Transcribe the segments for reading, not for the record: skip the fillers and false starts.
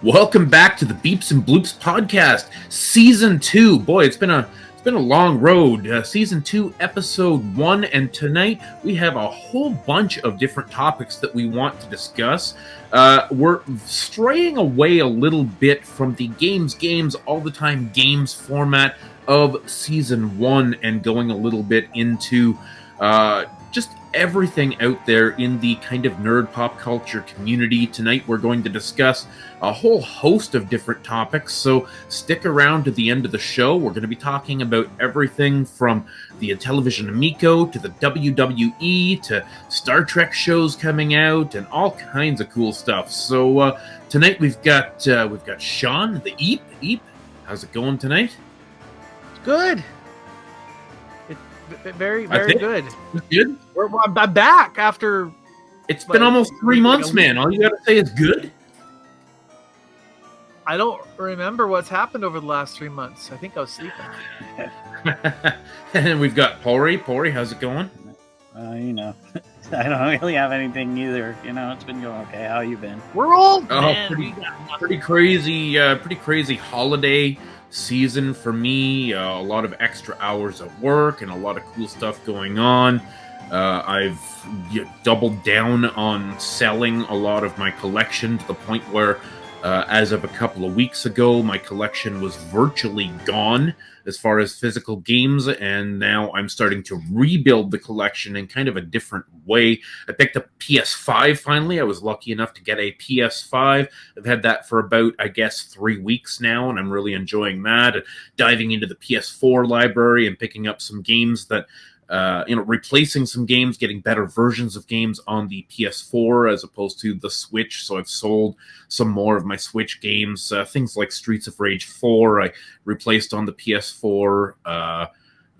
Welcome back to the Beeps and Bloops podcast, season 2. Boy, it's been a long road. Season 2, episode 1, and tonight we have a whole bunch of different topics that we want to discuss. We're straying away a little bit from the games all the time games format of season 1 and going a little bit into just everything out there in the kind of nerd pop culture community. Tonight we're going to discuss a whole host of different topics, so stick around to the end of the show. We're going to be talking about everything from the Activision Amico to the WWE to Star Trek shows coming out and all kinds of cool stuff. So tonight we've got Shawn, the Eep. Eep, how's it going tonight? Good. Very good. Good? I'm back after... It's been almost 3 months, man. All you gotta say is good? I don't remember what's happened over the last 3 months. I think I was sleeping. And we've got Pory. Pory, how's it going? I don't really have anything either. It's been going okay. How you been? We're old, man. Pretty crazy holiday season for me. A lot of extra hours at work and a lot of cool stuff going on. I've doubled down on selling a lot of my collection to the point where as of a couple of weeks ago, my collection was virtually gone as far as physical games, and now I'm starting to rebuild the collection in kind of a different way. I picked up PS5 finally. I was lucky enough to get a PS5. I've had that for about, 3 weeks now, and I'm really enjoying that. Diving into the PS4 library and picking up some games that replacing some games, getting better versions of games on the PS4 as opposed to the Switch. So I've sold some more of my Switch games, things like Streets of Rage 4. I replaced on the PS4.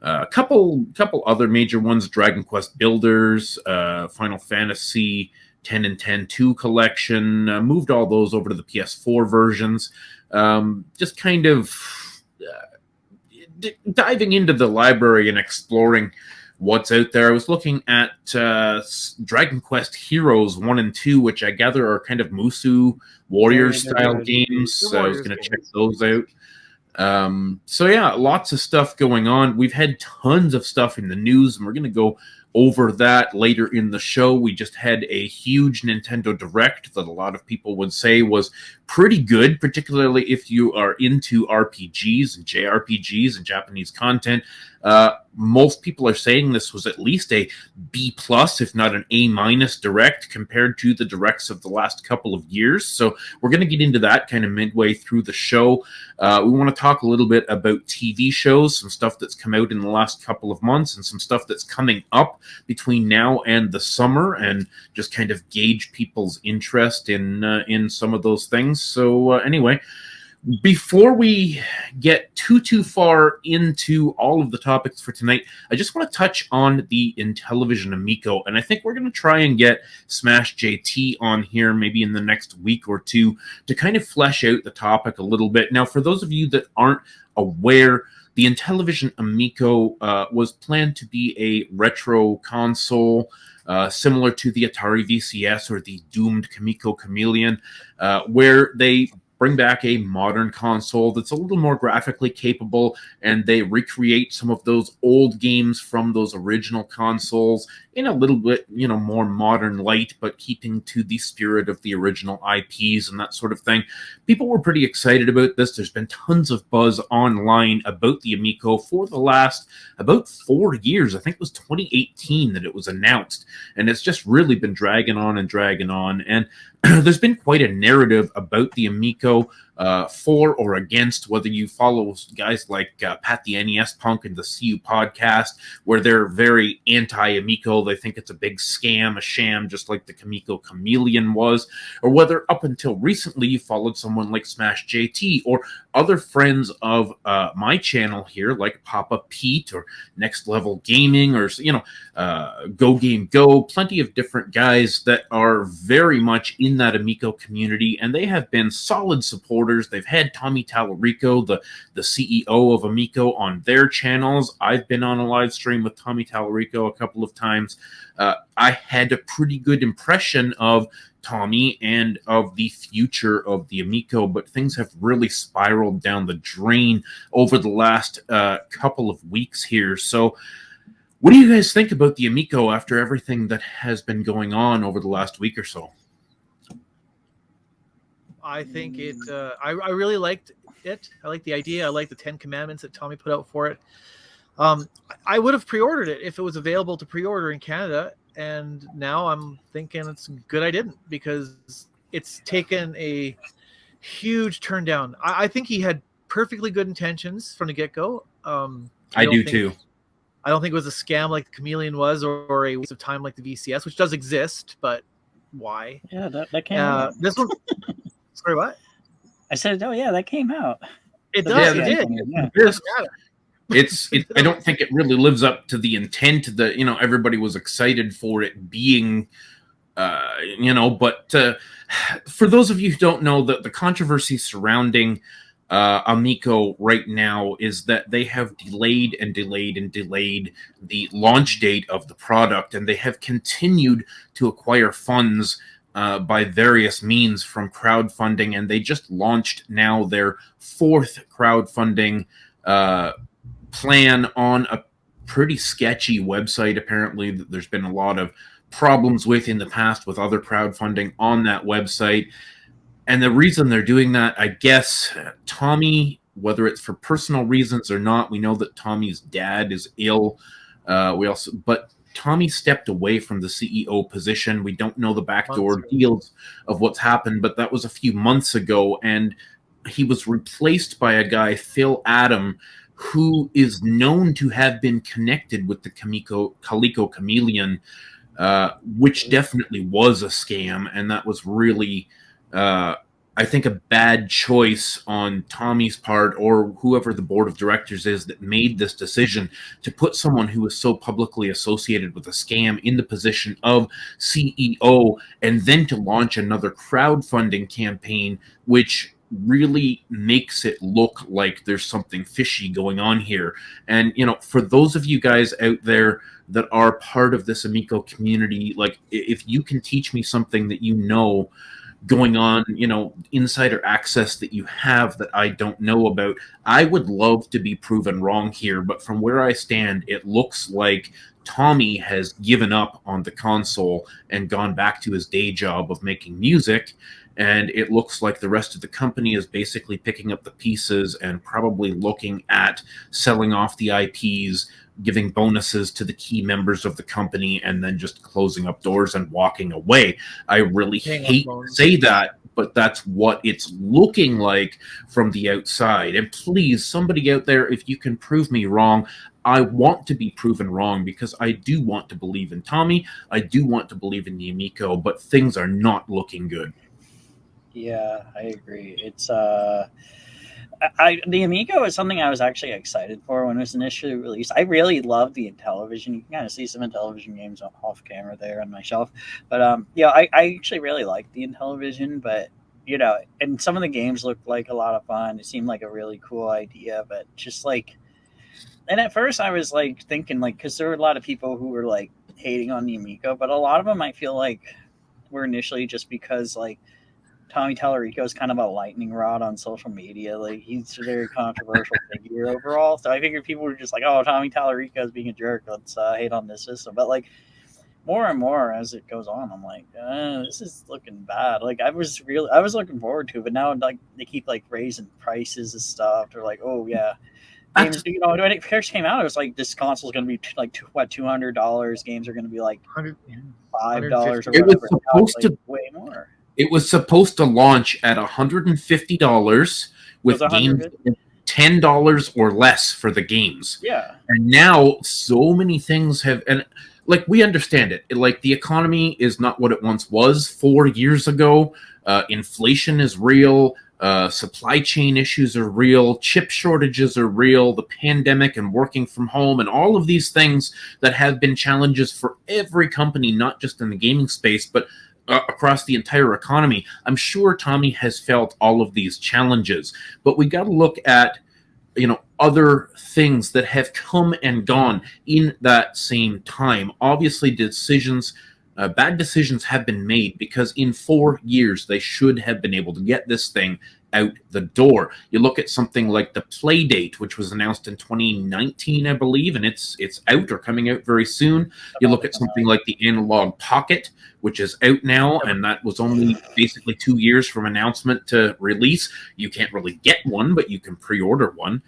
A couple other major ones: Dragon Quest Builders, Final Fantasy 10 and 10-2 collection. Moved all those over to the PS4 versions. Just kind of diving into the library and exploring what's out there. I was looking at Dragon Quest Heroes 1 and 2, which I gather are kind of Musu Warriors-style games. So I was going to check those out. So yeah, lots of stuff going on. We've had tons of stuff in the news, and we're going to go over that later in the show. We just had a huge Nintendo Direct that a lot of people would say was pretty good, particularly if you are into RPGs and JRPGs and Japanese content. Most people are saying this was at least a B+, if not an A- Direct compared to the Directs of the last couple of years. So we're going to get into that kind of midway through the show. We want to talk a little bit about TV shows, some stuff that's come out in the last couple of months and some stuff that's coming up between now and the summer, and just kind of gauge people's interest in some of those things. So anyway, before we get too far into all of the topics for tonight, I just want to touch on the Intellivision Amico, and I think we're going to try and get Smash JT on here maybe in the next week or two to kind of flesh out the topic a little bit. Now, for those of you that aren't aware, the Intellivision Amico was planned to be a retro console, similar to the Atari VCS or the doomed Comico Chameleon, where they bring back a modern console that's a little more graphically capable, and they recreate some of those old games from those original consoles in a little bit, more modern light, but keeping to the spirit of the original IPs and that sort of thing. People were pretty excited about this. There's been tons of buzz online about the Amico for the last about 4 years. I think it was 2018 that it was announced, and it's just really been dragging on. And there's been quite a narrative about the Amico, for or against, whether you follow guys like Pat the NES Punk and the CU podcast, where they're very anti-Amico. They think it's a big scam, a sham, just like the Comico Chameleon was, or whether up until recently you followed someone like Smash JT or other friends of my channel here, like Papa Pete or Next Level Gaming or, Go Game Go, plenty of different guys that are very much in that Amico community, and they have been solid supporters headquarters. They've had Tommy Tallarico, the CEO of Amico, on their channels. I've been on a live stream with Tommy Tallarico a couple of times. I had a pretty good impression of Tommy and of the future of the Amico, but things have really spiraled down the drain over the last couple of weeks here. So what do you guys think about the Amico after everything that has been going on over the last week or so? I think it. I really liked it. I like the idea. I like the 10 Commandments that Tommy put out for it. I would have pre-ordered it if it was available to pre-order in Canada, and now I'm thinking it's good I didn't, because it's taken a huge turn down. I think he had perfectly good intentions from the get-go. I do too. I don't think it was a scam like the Chameleon was, or a waste of time like the VCS, which does exist, but why? Yeah, that came out. This one. Sorry, what? I said, oh yeah, that came out. It does. Yeah, it did. Yeah. I don't think it really lives up to the intent that, everybody was excited for it being, but for those of you who don't know, the controversy surrounding Amico right now is that they have delayed the launch date of the product, and they have continued to acquire funds by various means from crowdfunding, and they just launched now their 4th crowdfunding plan on a pretty sketchy website, apparently, that there's been a lot of problems with in the past with other crowdfunding on that website. And the reason they're doing that, I guess, Tommy, whether it's for personal reasons or not, we know that Tommy's dad is ill. But Tommy stepped away from the CEO position. We don't know the backdoor deals of what's happened, but that was a few months ago, and he was replaced by a guy, Phil Adam, who is known to have been connected with the Calico Chameleon, which definitely was a scam, and that was really, I think, a bad choice on Tommy's part, or whoever the board of directors is that made this decision to put someone who is so publicly associated with a scam in the position of CEO, and then to launch another crowdfunding campaign, which really makes it look like there's something fishy going on here. And, for those of you guys out there that are part of this Amico community, like, if you can teach me something that going on, insider access that you have that I don't know about, I would love to be proven wrong here. But from where I stand, it looks like Tommy has given up on the console and gone back to his day job of making music. And it looks like the rest of the company is basically picking up the pieces and probably looking at selling off the IPs, giving bonuses to the key members of the company, and then just closing up doors and walking away. I really hate to say that, but that's what it's looking like from the outside. And please, somebody out there, if you can prove me wrong, I want to be proven wrong, because I do want to believe in Tommy. I do want to believe in the Amico, but things are not looking good. Yeah, I agree. It's the Amico is something I was actually excited for when it was initially released. I really love the Intellivision. You can kind of see some Intellivision games off camera there on my shelf. But I actually really like the Intellivision. But and some of the games looked like a lot of fun. It seemed like a really cool idea, but just like, and at first I was like thinking, like, because there were a lot of people who were like hating on the Amico, but a lot of them I feel like were initially just because like Tommy Tallarico is kind of a lightning rod on social media. Like, he's a very controversial figure overall. So I figured people were just like, oh, Tommy Tallarico is being a jerk. Let's hate on this system. But like, more and more as it goes on, I'm like, this is looking bad. Like, I was looking forward to it, but now like they keep like raising prices and stuff. They're like, oh yeah. Games, when it first came out, it was like this console is going to be like $200. Games are going to be like $5 or whatever. It was supposed to way more. It was supposed to launch at $150 with games $10 or less for the games. Yeah. And now so many things have, and like, we understand it. Like, the economy is not what it once was 4 years ago. Inflation is real. Supply chain issues are real. Chip shortages are real. The pandemic and working from home and all of these things that have been challenges for every company, not just in the gaming space, but across the entire economy. I'm sure Tommy has felt all of these challenges, but we got to look at other things that have come and gone in that same time. Obviously, bad decisions have been made, because in 4 years they should have been able to get this thing out the door. You look at something like the Playdate, which was announced in 2019, I believe, and it's out or coming out very soon. You look at something like the Analog Pocket, which is out now, and that was only basically 2 years from announcement to release. You can't really get one, but you can pre-order one.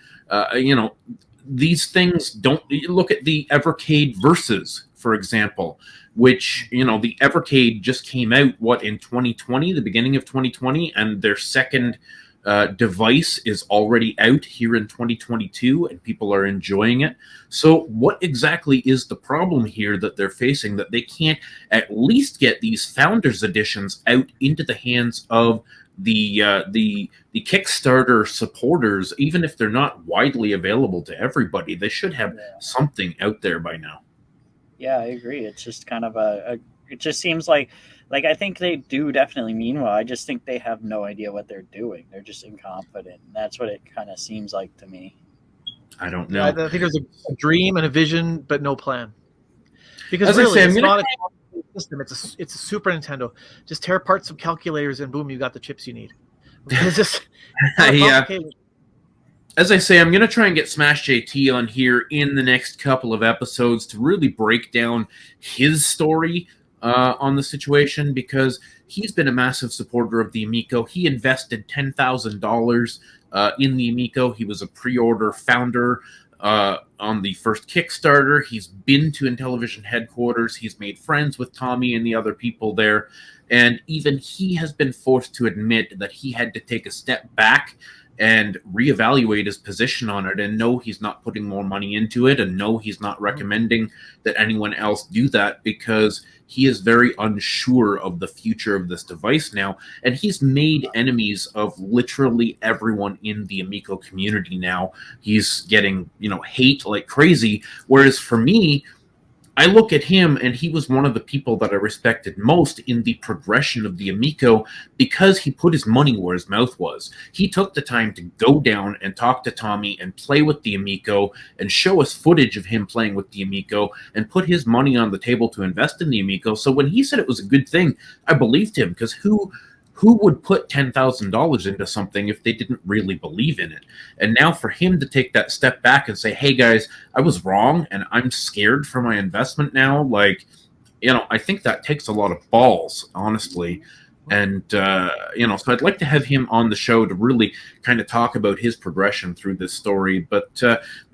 These things don't. You look at the Evercade Versus, for example, which, the Evercade just came out, in 2020, the beginning of 2020, and their second device is already out here in 2022, and people are enjoying it. So what exactly is the problem here that they're facing, that they can't at least get these Founders Editions out into the hands of the Kickstarter supporters? Even if they're not widely available to everybody, they should have something out there by now. Yeah, I agree. It's just kind of it just seems like I think they do definitely mean well. I just think they have no idea what they're doing. They're just incompetent. And that's what it kind of seems like to me. I don't know. I think there's a dream and a vision, but no plan. Because As really, I say, it's not a system. It's a Super Nintendo. Just tear apart some calculators and boom, you got the chips you need. It's just As I say, I'm going to try and get Smash JT on here in the next couple of episodes to really break down his story on the situation, because he's been a massive supporter of the Amico. He invested $10,000 in the Amico. He was a pre-order founder on the first Kickstarter. He's been to Intellivision headquarters. He's made friends with Tommy and the other people there. And even he has been forced to admit that he had to take a step back and reevaluate his position on it, and no, he's not putting more money into it, and no, he's not recommending that anyone else do that, because he is very unsure of the future of this device now, and he's made enemies of literally everyone in the Amico community now. He's getting, hate like crazy, whereas for me, I look at him, and he was one of the people that I respected most in the progression of the Amico, because he put his money where his mouth was. He took the time to go down and talk to Tommy and play with the Amico and show us footage of him playing with the Amico and put his money on the table to invest in the Amico. So when he said it was a good thing, I believed him, because who would put $10,000 into something if they didn't really believe in it? And now for him to take that step back and say, hey guys, I was wrong and I'm scared for my investment now, I think that takes a lot of balls, honestly. And, so I'd like to have him on the show to really kind of talk about his progression through this story. But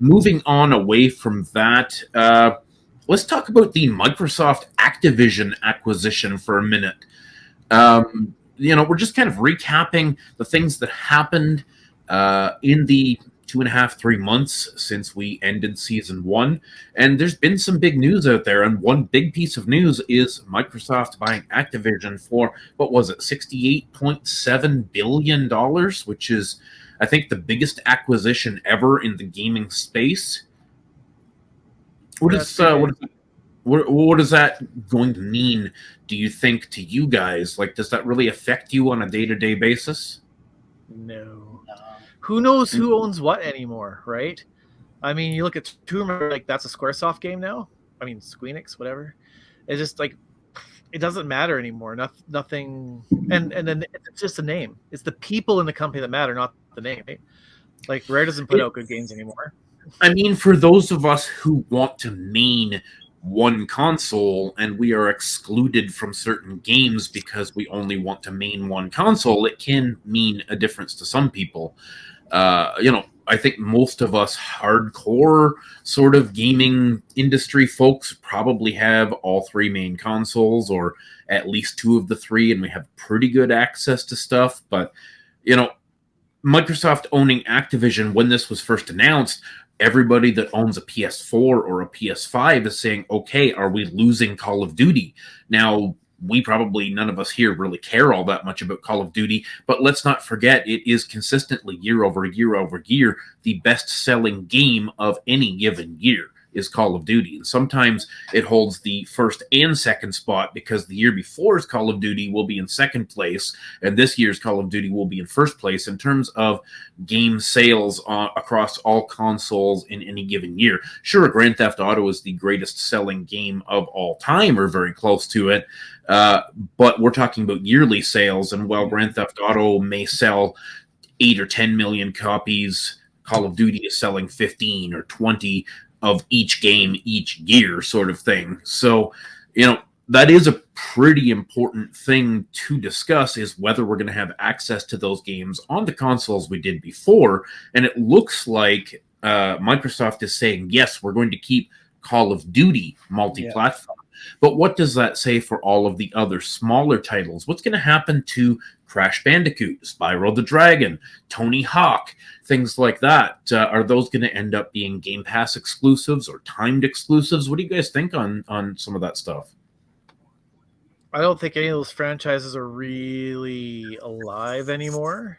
moving on away from that, let's talk about the Microsoft Activision acquisition for a minute. We're just kind of recapping the things that happened in the 2.5-3 months since we ended season 1. And there's been some big news out there. And one big piece of news is Microsoft buying Activision for, what was it, $68.7 billion, which is, I think, the biggest acquisition ever in the gaming space. What is that going to mean, do you think, to you guys? Does that really affect you on a day-to-day basis? No. Who knows who owns what anymore, right? I mean, you look at Tomb Raider, that's a Squaresoft game now. I mean, Squeenix, whatever. It's just it doesn't matter anymore. Nothing, and then it's just a name. It's the people in the company that matter, not the name. Right? Rare doesn't put out good games anymore. I mean, for those of us who want to main one console and we are excluded from certain games because we only want to main one console, it can mean a difference to some people. I think most of us hardcore sort of gaming industry folks probably have all 3 main consoles, or at least 2 of the 3, and we have pretty good access to stuff. But, Microsoft owning Activision, when this was first announced, everybody that owns a PS4 or a PS5 is saying, okay, are we losing Call of Duty? Now, none of us here really care all that much about Call of Duty, but let's not forget, it is consistently year over year over year the best-selling game of any given year. is Call of Duty. And sometimes it holds the first and second spot because the year before's Call of Duty will be in second place, and this year's Call of Duty will be in first place in terms of game sales across all consoles in any given year. Sure, Grand Theft Auto is the greatest selling game of all time, or very close to it, but we're talking about yearly sales, and while Grand Theft Auto may sell 8 or 10 million copies, Call of Duty is selling 15 or 20 of each game each year, sort of thing. So, that is a pretty important thing to discuss, is whether we're going to have access to those games on the consoles we did before. And it looks like Microsoft is saying, yes, we're going to keep Call of Duty multi-platform. But what does that say for all of the other smaller titles? What's going to happen to Crash Bandicoot, Spyro the Dragon, Tony Hawk, things like that? Are those going to end up being Game Pass exclusives or timed exclusives? What do you guys think on some of that stuff? I don't think any of those franchises are really alive anymore.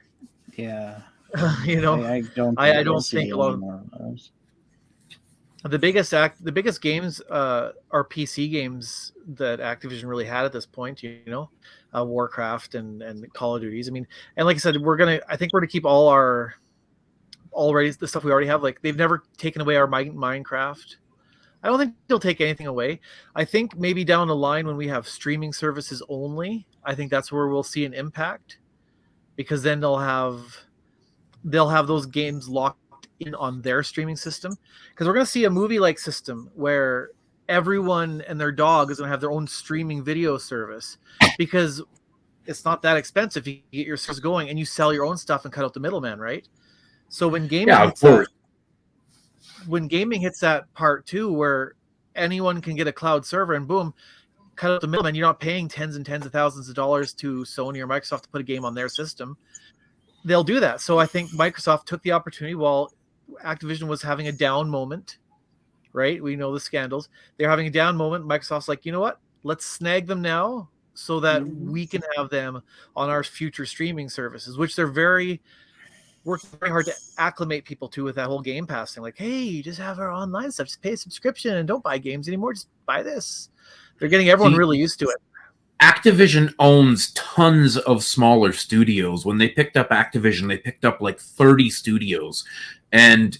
Yeah. I don't think a lot of those. The biggest games are PC games that Activision really had at this point, Warcraft and Call of Duties. I mean, and like I said, I think we're gonna keep all our the stuff we already have. Like, they've never taken away our Minecraft. I don't think they'll take anything away. I think maybe down the line when we have streaming services only, I think that's where we'll see an impact, because then they'll have those games locked in on their streaming system. Because we're going to see a movie-like system where everyone and their dog is going to have their own streaming video service, because it's not that expensive. You get your service going and you sell your own stuff and cut out the middleman, right? So when gaming hits that part too, where anyone can get a cloud server and boom, cut out the middleman, you're not paying tens and tens of thousands of dollars to Sony or Microsoft to put a game on their system. They'll do that. So I think Microsoft took the opportunity while Activision was having a down moment, right? We know the scandals. They're having a down moment. Microsoft's like, you know what? Let's snag them now so that we can have them on our future streaming services, which they're working very hard to acclimate people to with that whole Game Pass thing. Like, hey, just have our online stuff. Just pay a subscription and don't buy games anymore. Just buy this. They're getting everyone really used to it. Activision owns tons of smaller studios. When they picked up Activision, they picked up like 30 studios. And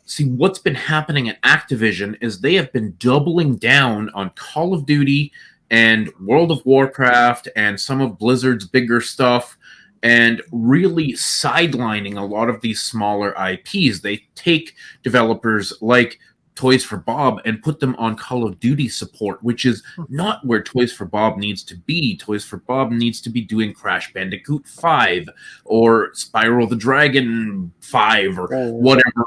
see, what's been happening at Activision is they have been doubling down on Call of Duty and World of Warcraft and some of Blizzard's bigger stuff, and really sidelining a lot of these smaller IPs. They take developers like Toys for Bob and put them on Call of Duty support, which is not where Toys for Bob needs to be. Toys for Bob needs to be doing Crash Bandicoot 5 or Spyro the Dragon 5 or whatever.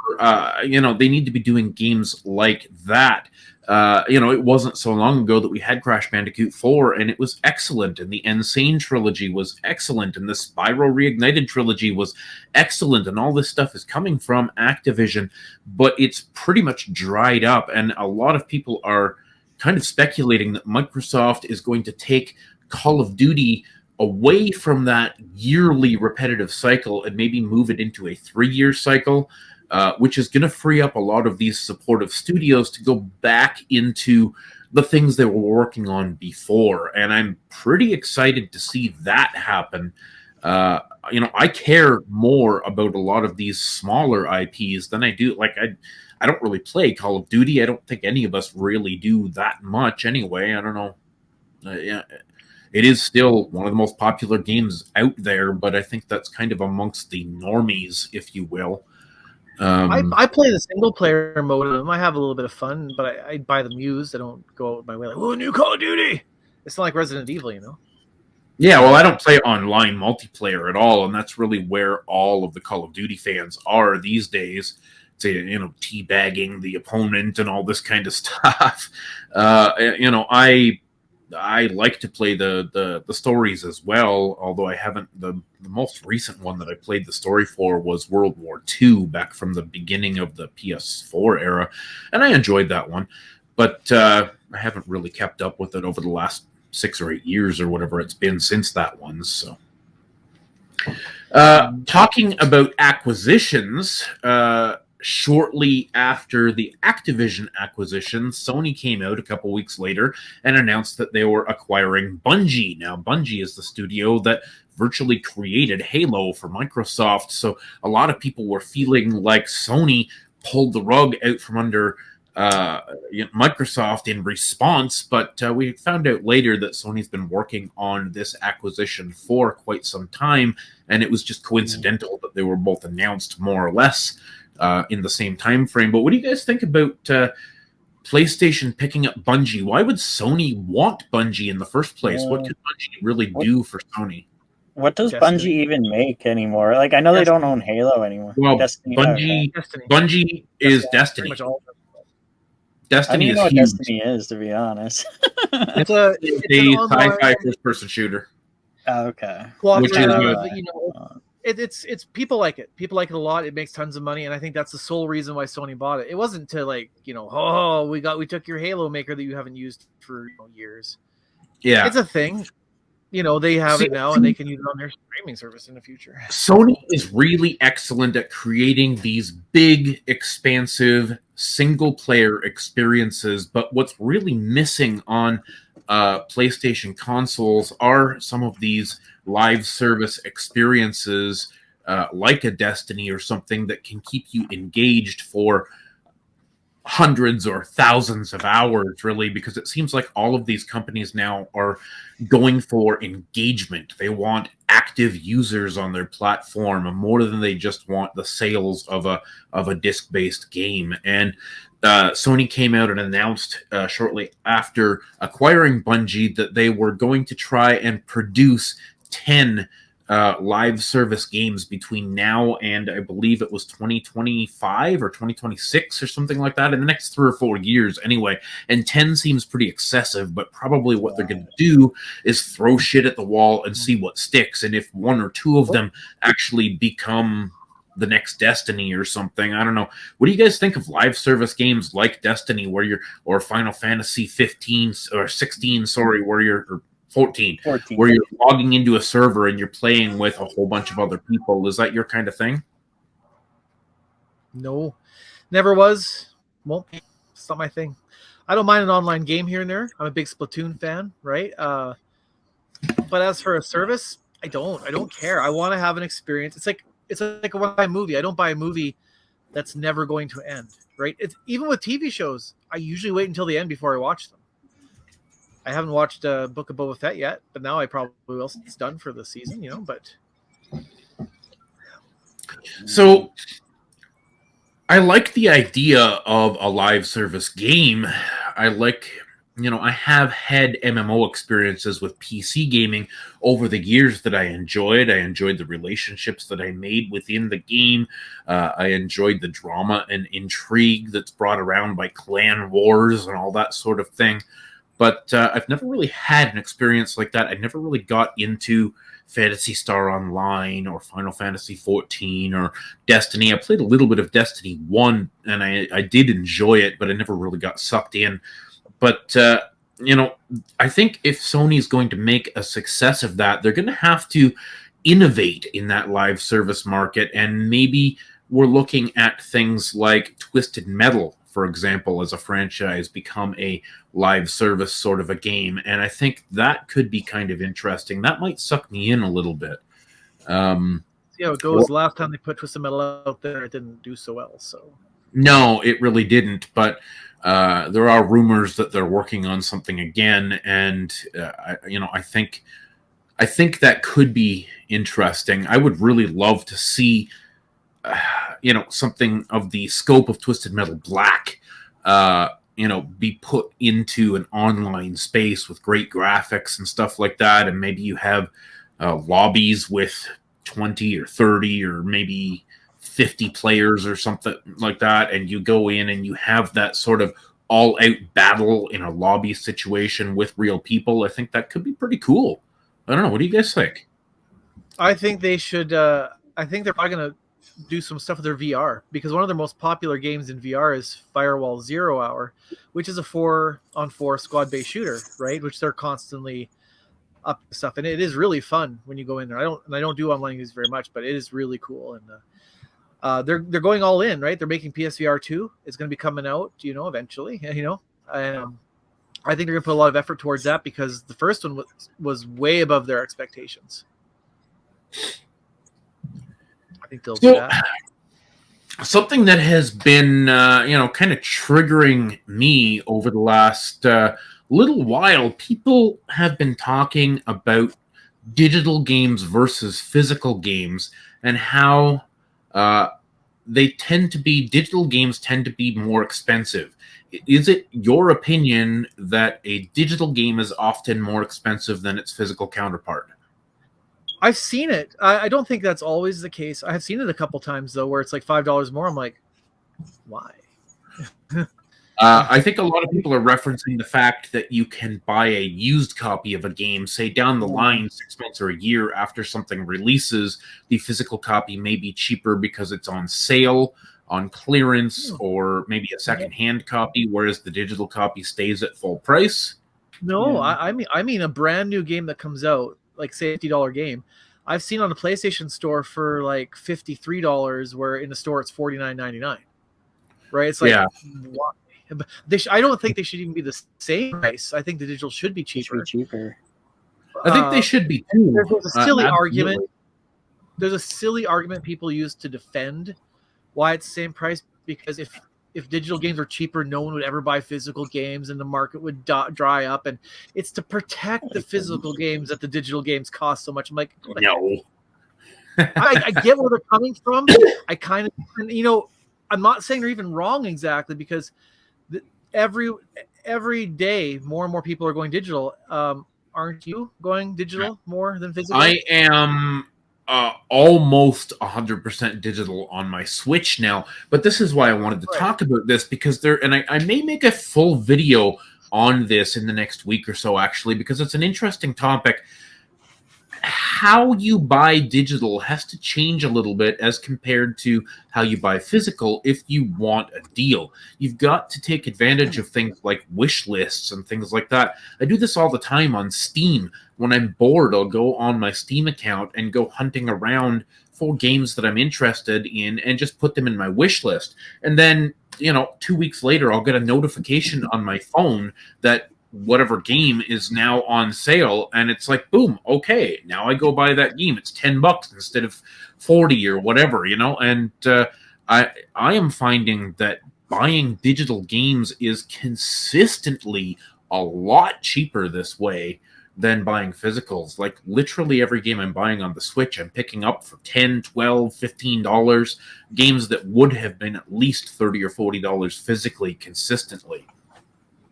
They need to be doing games like that. It wasn't so long ago that we had Crash Bandicoot 4, and it was excellent, and the Insane trilogy was excellent, and the Spyro Reignited trilogy was excellent, and all this stuff is coming from Activision, but it's pretty much dried up, and a lot of people are kind of speculating that Microsoft is going to take Call of Duty away from that yearly repetitive cycle and maybe move it into a 3-year cycle. Which is going to free up a lot of these supportive studios to go back into the things they were working on before. And I'm pretty excited to see that happen. I care more about a lot of these smaller IPs than I do. Like, I don't really play Call of Duty. I don't think any of us really do that much anyway. I don't know. It is still one of the most popular games out there, but I think that's kind of amongst the normies, if you will. I play the single player mode of them. I have a little bit of fun, but I buy them used. I don't go out my way like, oh, new Call of Duty. It's not like Resident Evil, Yeah, well, I don't play online multiplayer at all, and that's really where all of the Call of Duty fans are these days. Teabagging the opponent and all this kind of stuff. I like to play the stories as well, although I haven't. The most recent one that I played the story for was World War II, back from the beginning of the PS4 era, and I enjoyed that one, but I haven't really kept up with it over the last 6 or 8 years or whatever it's been since that one. So talking about acquisitions, shortly after the Activision acquisition, Sony came out a couple weeks later and announced that they were acquiring Bungie. Now, Bungie is the studio that virtually created Halo for Microsoft, so a lot of people were feeling like Sony pulled the rug out from under Microsoft in response, but we found out later that Sony's been working on this acquisition for quite some time, and it was just coincidental that they were both announced more or less in the same time frame. But what do you guys think about PlayStation picking up Bungie? Why would Sony want Bungie in the first place? What could Bungie really do for Sony? What does Destiny. Bungie even make anymore? Like, I know they don't own Halo anymore. Well, Destiny. Bungie is Destiny. Pretty much all. Destiny I don't even know is what huge. Destiny is, to be honest. It's a sci-fi first-person shooter. Okay. Which is it's people like it. People like it a lot. It makes tons of money, and I think that's the sole reason why Sony bought it. It wasn't to we took your Halo maker that you haven't used for years. Yeah, it's a thing. They have it now, and they can use it on their streaming service in the future. Sony is really excellent at creating these big, expansive, single-player experiences, but what's really missing on PlayStation consoles are some of these live service experiences like a Destiny or something that can keep you engaged for hundreds or thousands of hours, really, because it seems like all of these companies now are going for engagement. They want active users on their platform more than they just want the sales of a disc-based game. And Sony came out and announced shortly after acquiring Bungie that they were going to try and produce 10 live service games between now and I believe it was 2025 or 2026 or something like that, in the next 3 or 4 years anyway. And 10 seems pretty excessive, but probably what they're going to do is throw shit at the wall and see what sticks. And if 1 or 2 of them actually become the next Destiny or something, I don't know. What do you guys think of live service games like Destiny, or Final Fantasy 15 or 16, sorry, where you're 14, where you're logging into a server and you're playing with a whole bunch of other people? Is that your kind of thing? No, never was. Won't be. It's not my thing. I don't mind an online game here and there. I'm a big Splatoon fan, right? But as for a service, I don't care. I want to have an experience. It's like when I buy a movie. I don't buy a movie that's never going to end, right? It's even with TV shows. I usually wait until the end before I watch them. I haven't watched Book of Boba Fett yet, but now I probably will. It's done for the season, But so I like the idea of a live service game. I like, I have had MMO experiences with PC gaming over the years that I enjoyed. I enjoyed the relationships that I made within the game. I enjoyed the drama and intrigue that's brought around by clan wars and all that sort of thing. But I've never really had an experience like that. I never really got into Phantasy Star Online or Final Fantasy 14 or Destiny. I played a little bit of Destiny 1, and I did enjoy it, but I never really got sucked in. But, I think if Sony's going to make a success of that, they're going to have to innovate in that live service market. And maybe we're looking at things like Twisted Metal, for example, as a franchise, become a live service sort of a game. And I think that could be kind of interesting. That might suck me in a little bit. See how it goes. Last time they put Twisted Metal out there, it didn't do so well. So no, it really didn't. But there are rumors that they're working on something again. And, I think that could be interesting. I would really love to see something of the scope of Twisted Metal Black, be put into an online space with great graphics and stuff like that. And maybe you have lobbies with 20 or 30 or maybe 50 players or something like that. And you go in and you have that sort of all-out battle in a lobby situation with real people. I think that could be pretty cool. I don't know. What do you guys think? I think they should. I think they're probably going to do some stuff with their VR, because one of their most popular games in VR is Firewall 0 Hour, which is a 4-on-4 squad-based shooter, right? Which they're constantly up to stuff, and it is really fun when you go in there. I don't do online games very much, but it is really cool. And they're going all in, right? They're making PSVR 2. It's going to be coming out, eventually. And I think they're going to put a lot of effort towards that because the first one was way above their expectations. I think they'll do that. Something that has been, kind of triggering me over the last little while, people have been talking about digital games versus physical games and how digital games tend to be more expensive. Is it your opinion that a digital game is often more expensive than its physical counterpart? I've seen it. I don't think that's always the case. I've seen it a couple times though, where it's like $5 more. I'm like, why? I think a lot of people are referencing the fact that you can buy a used copy of a game, say down the line, 6 months or a year after something releases. The physical copy may be cheaper because it's on sale, on clearance, or maybe a second-hand copy, whereas the digital copy stays at full price. No, I mean a brand new game that comes out, like say $50 game. I've seen on the PlayStation Store for like $53, where in the store it's $49.99. Right? It's like, why? I don't think they should even be the same price. I think the digital should be cheaper. I think they should be too. There's a silly argument. There's a silly argument people use to defend why it's the same price, because if digital games were cheaper, no one would ever buy physical games and the market would dry up. And it's to protect the physical games that the digital games cost so much. I'm like, no. I get where they're coming from. I kind of, I'm not saying they're even wrong exactly, because every day more and more people are going digital. Aren't you going digital more than physical? I am almost 100% digital on my Switch now, but this is why I wanted to talk about this, because I may make a full video on this in the next week or so, actually, because it's an interesting topic. How you buy digital has to change a little bit as compared to how you buy physical if you want a deal. You've got to take advantage of things like wish lists and things like that. I do this all the time on Steam. When I'm bored, I'll go on my Steam account and go hunting around for games that I'm interested in and just put them in my wish list. And then, 2 weeks later, I'll get a notification on my phone that whatever game is now on sale, and it's like, boom, okay, now I go buy that game. It's $10 instead of 40 or whatever, and I am finding that buying digital games is consistently a lot cheaper this way than buying physicals. Like literally every game I'm buying on the Switch, I'm picking up for $10, $12, $15, games that would have been at least $30 or $40 physically consistently.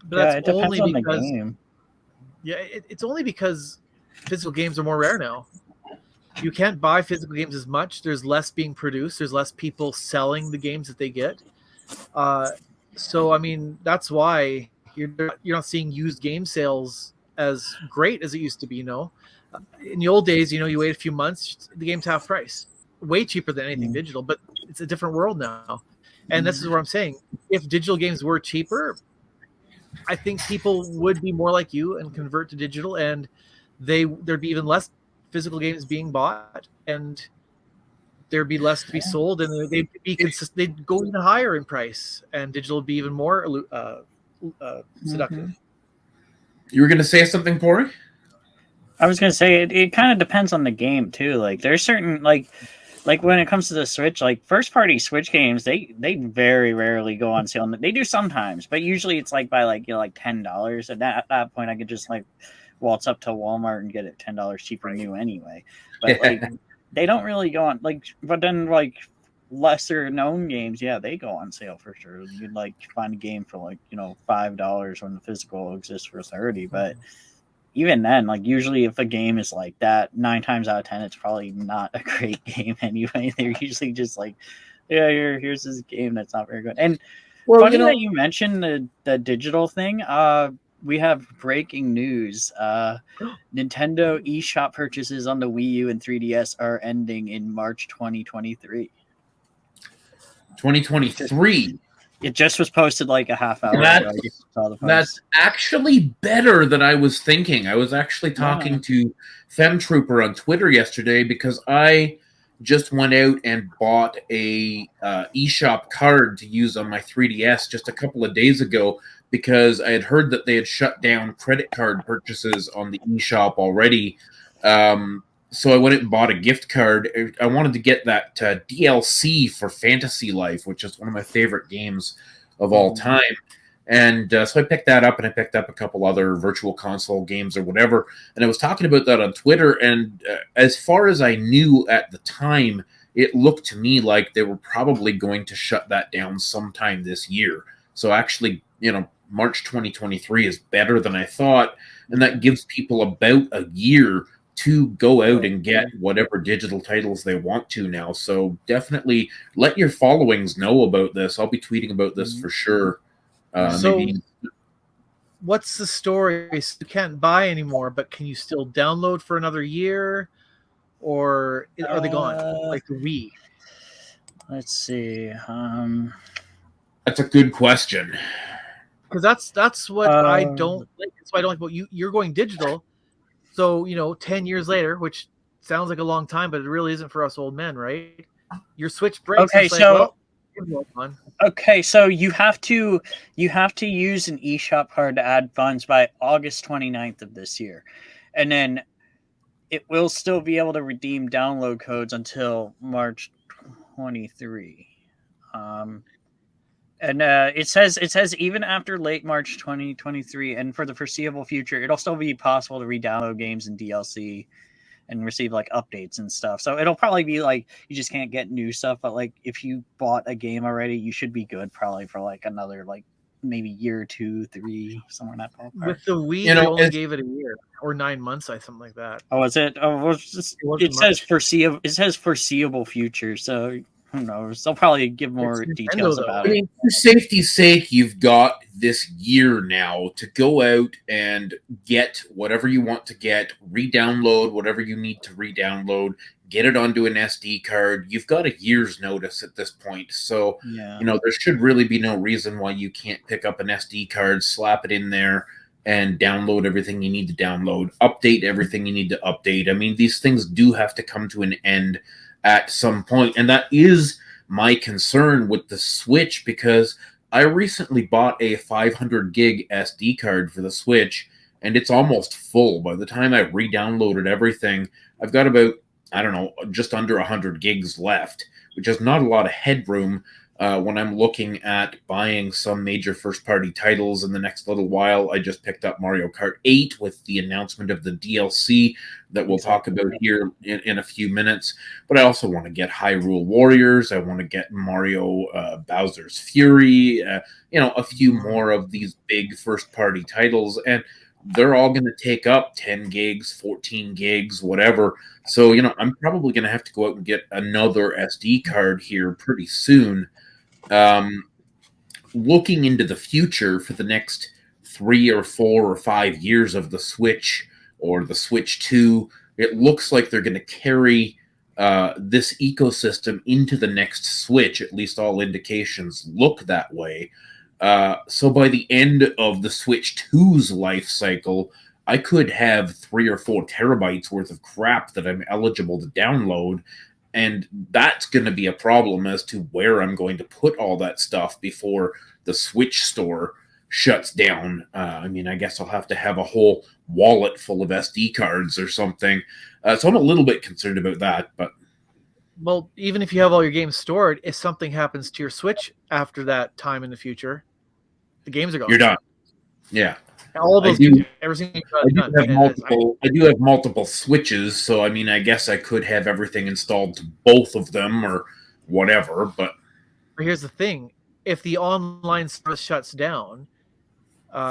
But that's only because the game. Yeah, it's only because physical games are more rare now. You can't buy physical games as much. There's less being produced. There's less people selling the games that they get. So I mean, that's why you're not seeing used game sales as great as it used to be. In the old days, you wait a few months, the game's half price, way cheaper than anything digital. But it's a different world now, and this is what I'm saying. If digital games were cheaper, I think people would be more like you and convert to digital, and there'd be even less physical games being bought, and there'd be less to be sold, and they'd go even higher in price, and digital would be even more seductive. You were going to say something, Pory? I was going to say it kind of depends on the game too. Like there's certain like when it comes to the Switch, like first party Switch games, they very rarely go on sale. They do sometimes, but usually it's like by like $10. And at that point, I could just like waltz up to Walmart and get it $10 cheaper new anyway. But like they don't really go on but then like lesser known games, they go on sale for sure. You'd like find a game for like $5 when the physical exists for $30, but. Even then, like usually if a game is like that, 9 times out of 10, it's probably not a great game anyway. They're usually just like, here's this game that's not very good. And funny that you mentioned the digital thing. We have breaking news. Nintendo eShop purchases on the Wii U and 3DS are ending in March 2023. 2023? It just was posted like a half hour ago. That's actually better than I was thinking. I was actually talking to Fem Trooper on Twitter yesterday because I just went out and bought a eShop card to use on my 3DS just a couple of days ago because I had heard that they had shut down credit card purchases on the eShop already. So I went out and bought a gift card. I wanted to get that DLC for Fantasy Life, which is one of my favorite games of all time. And so I picked that up, and I picked up a couple other virtual console games or whatever. And I was talking about that on Twitter, and as far as I knew at the time, it looked to me like they were probably going to shut that down sometime this year. So actually, March 2023 is better than I thought, and that gives people about a year to go out and get whatever digital titles they want to now. So definitely let your followings know about this. I'll be tweeting about this for sure. What's the story? So you can't buy anymore, but can you still download for another year, or are they gone? Like the Wii? Let's see. That's a good question. Because that's what I don't like. That's why I don't like. Well, you're going digital, so 10 years later, which sounds like a long time, but it really isn't for us old men, right? Your Switch breaks. Okay, so. On. Okay, so you have to use an eShop card to add funds by August 29th of this year. And then it will still be able to redeem download codes until March 23. And it says even after late March 2023 and for the foreseeable future, it'll still be possible to re-download games and DLC and receive like updates and stuff. So it'll probably be like you just can't get new stuff, but like if you bought a game already, you should be good probably for like another like maybe year, 2, 3, somewhere in that ballpark. With the Wii, they only gave it a year or 9 months, something like that. Oh, is it? Oh, it says foreseeable. It says foreseeable future. So who knows? They'll probably give more details about it. I mean, for safety's sake, you've got this year now to go out and get whatever you want to get, re-download whatever you need to re-download, get it onto an SD card. You've got a year's notice at this point. So, there should really be no reason why you can't pick up an SD card, slap it in there, and download everything you need to download, update everything you need to update. I mean, these things do have to come to an end at some point, and that is my concern with the Switch, because I recently bought a 500 gig SD card for the Switch, and it's almost full. By the time I re-downloaded everything, I've got about, just under 100 gigs left, which is not a lot of headroom when I'm looking at buying some major first-party titles in the next little while. I just picked up Mario Kart 8 with the announcement of the DLC that we'll talk about here in a few minutes. But I also want to get Hyrule Warriors. I want to get Mario Bowser's Fury, a few more of these big first-party titles. And they're all going to take up 10 gigs, 14 gigs, whatever. So, I'm probably going to have to go out and get another SD card here pretty soon. Looking into the future for the next 3 or 4 or 5 years of the Switch or the Switch 2, it looks like they're going to carry this ecosystem into the next Switch. At least all indications look that way. So by the end of the Switch 2's life cycle, I could have 3 or 4 terabytes worth of crap that I'm eligible to download. And that's going to be a problem as to where I'm going to put all that stuff before the Switch store shuts down. I guess I'll have to have a whole wallet full of SD cards or something. So I'm a little bit concerned about that. But well, even if you have all your games stored, if something happens to your Switch after that time in the future, the games are gone. You're done. Yeah. All those games, everything I do have multiple Switches, so I guess I could have everything installed to both of them or whatever. But here's the thing: if the online service shuts down,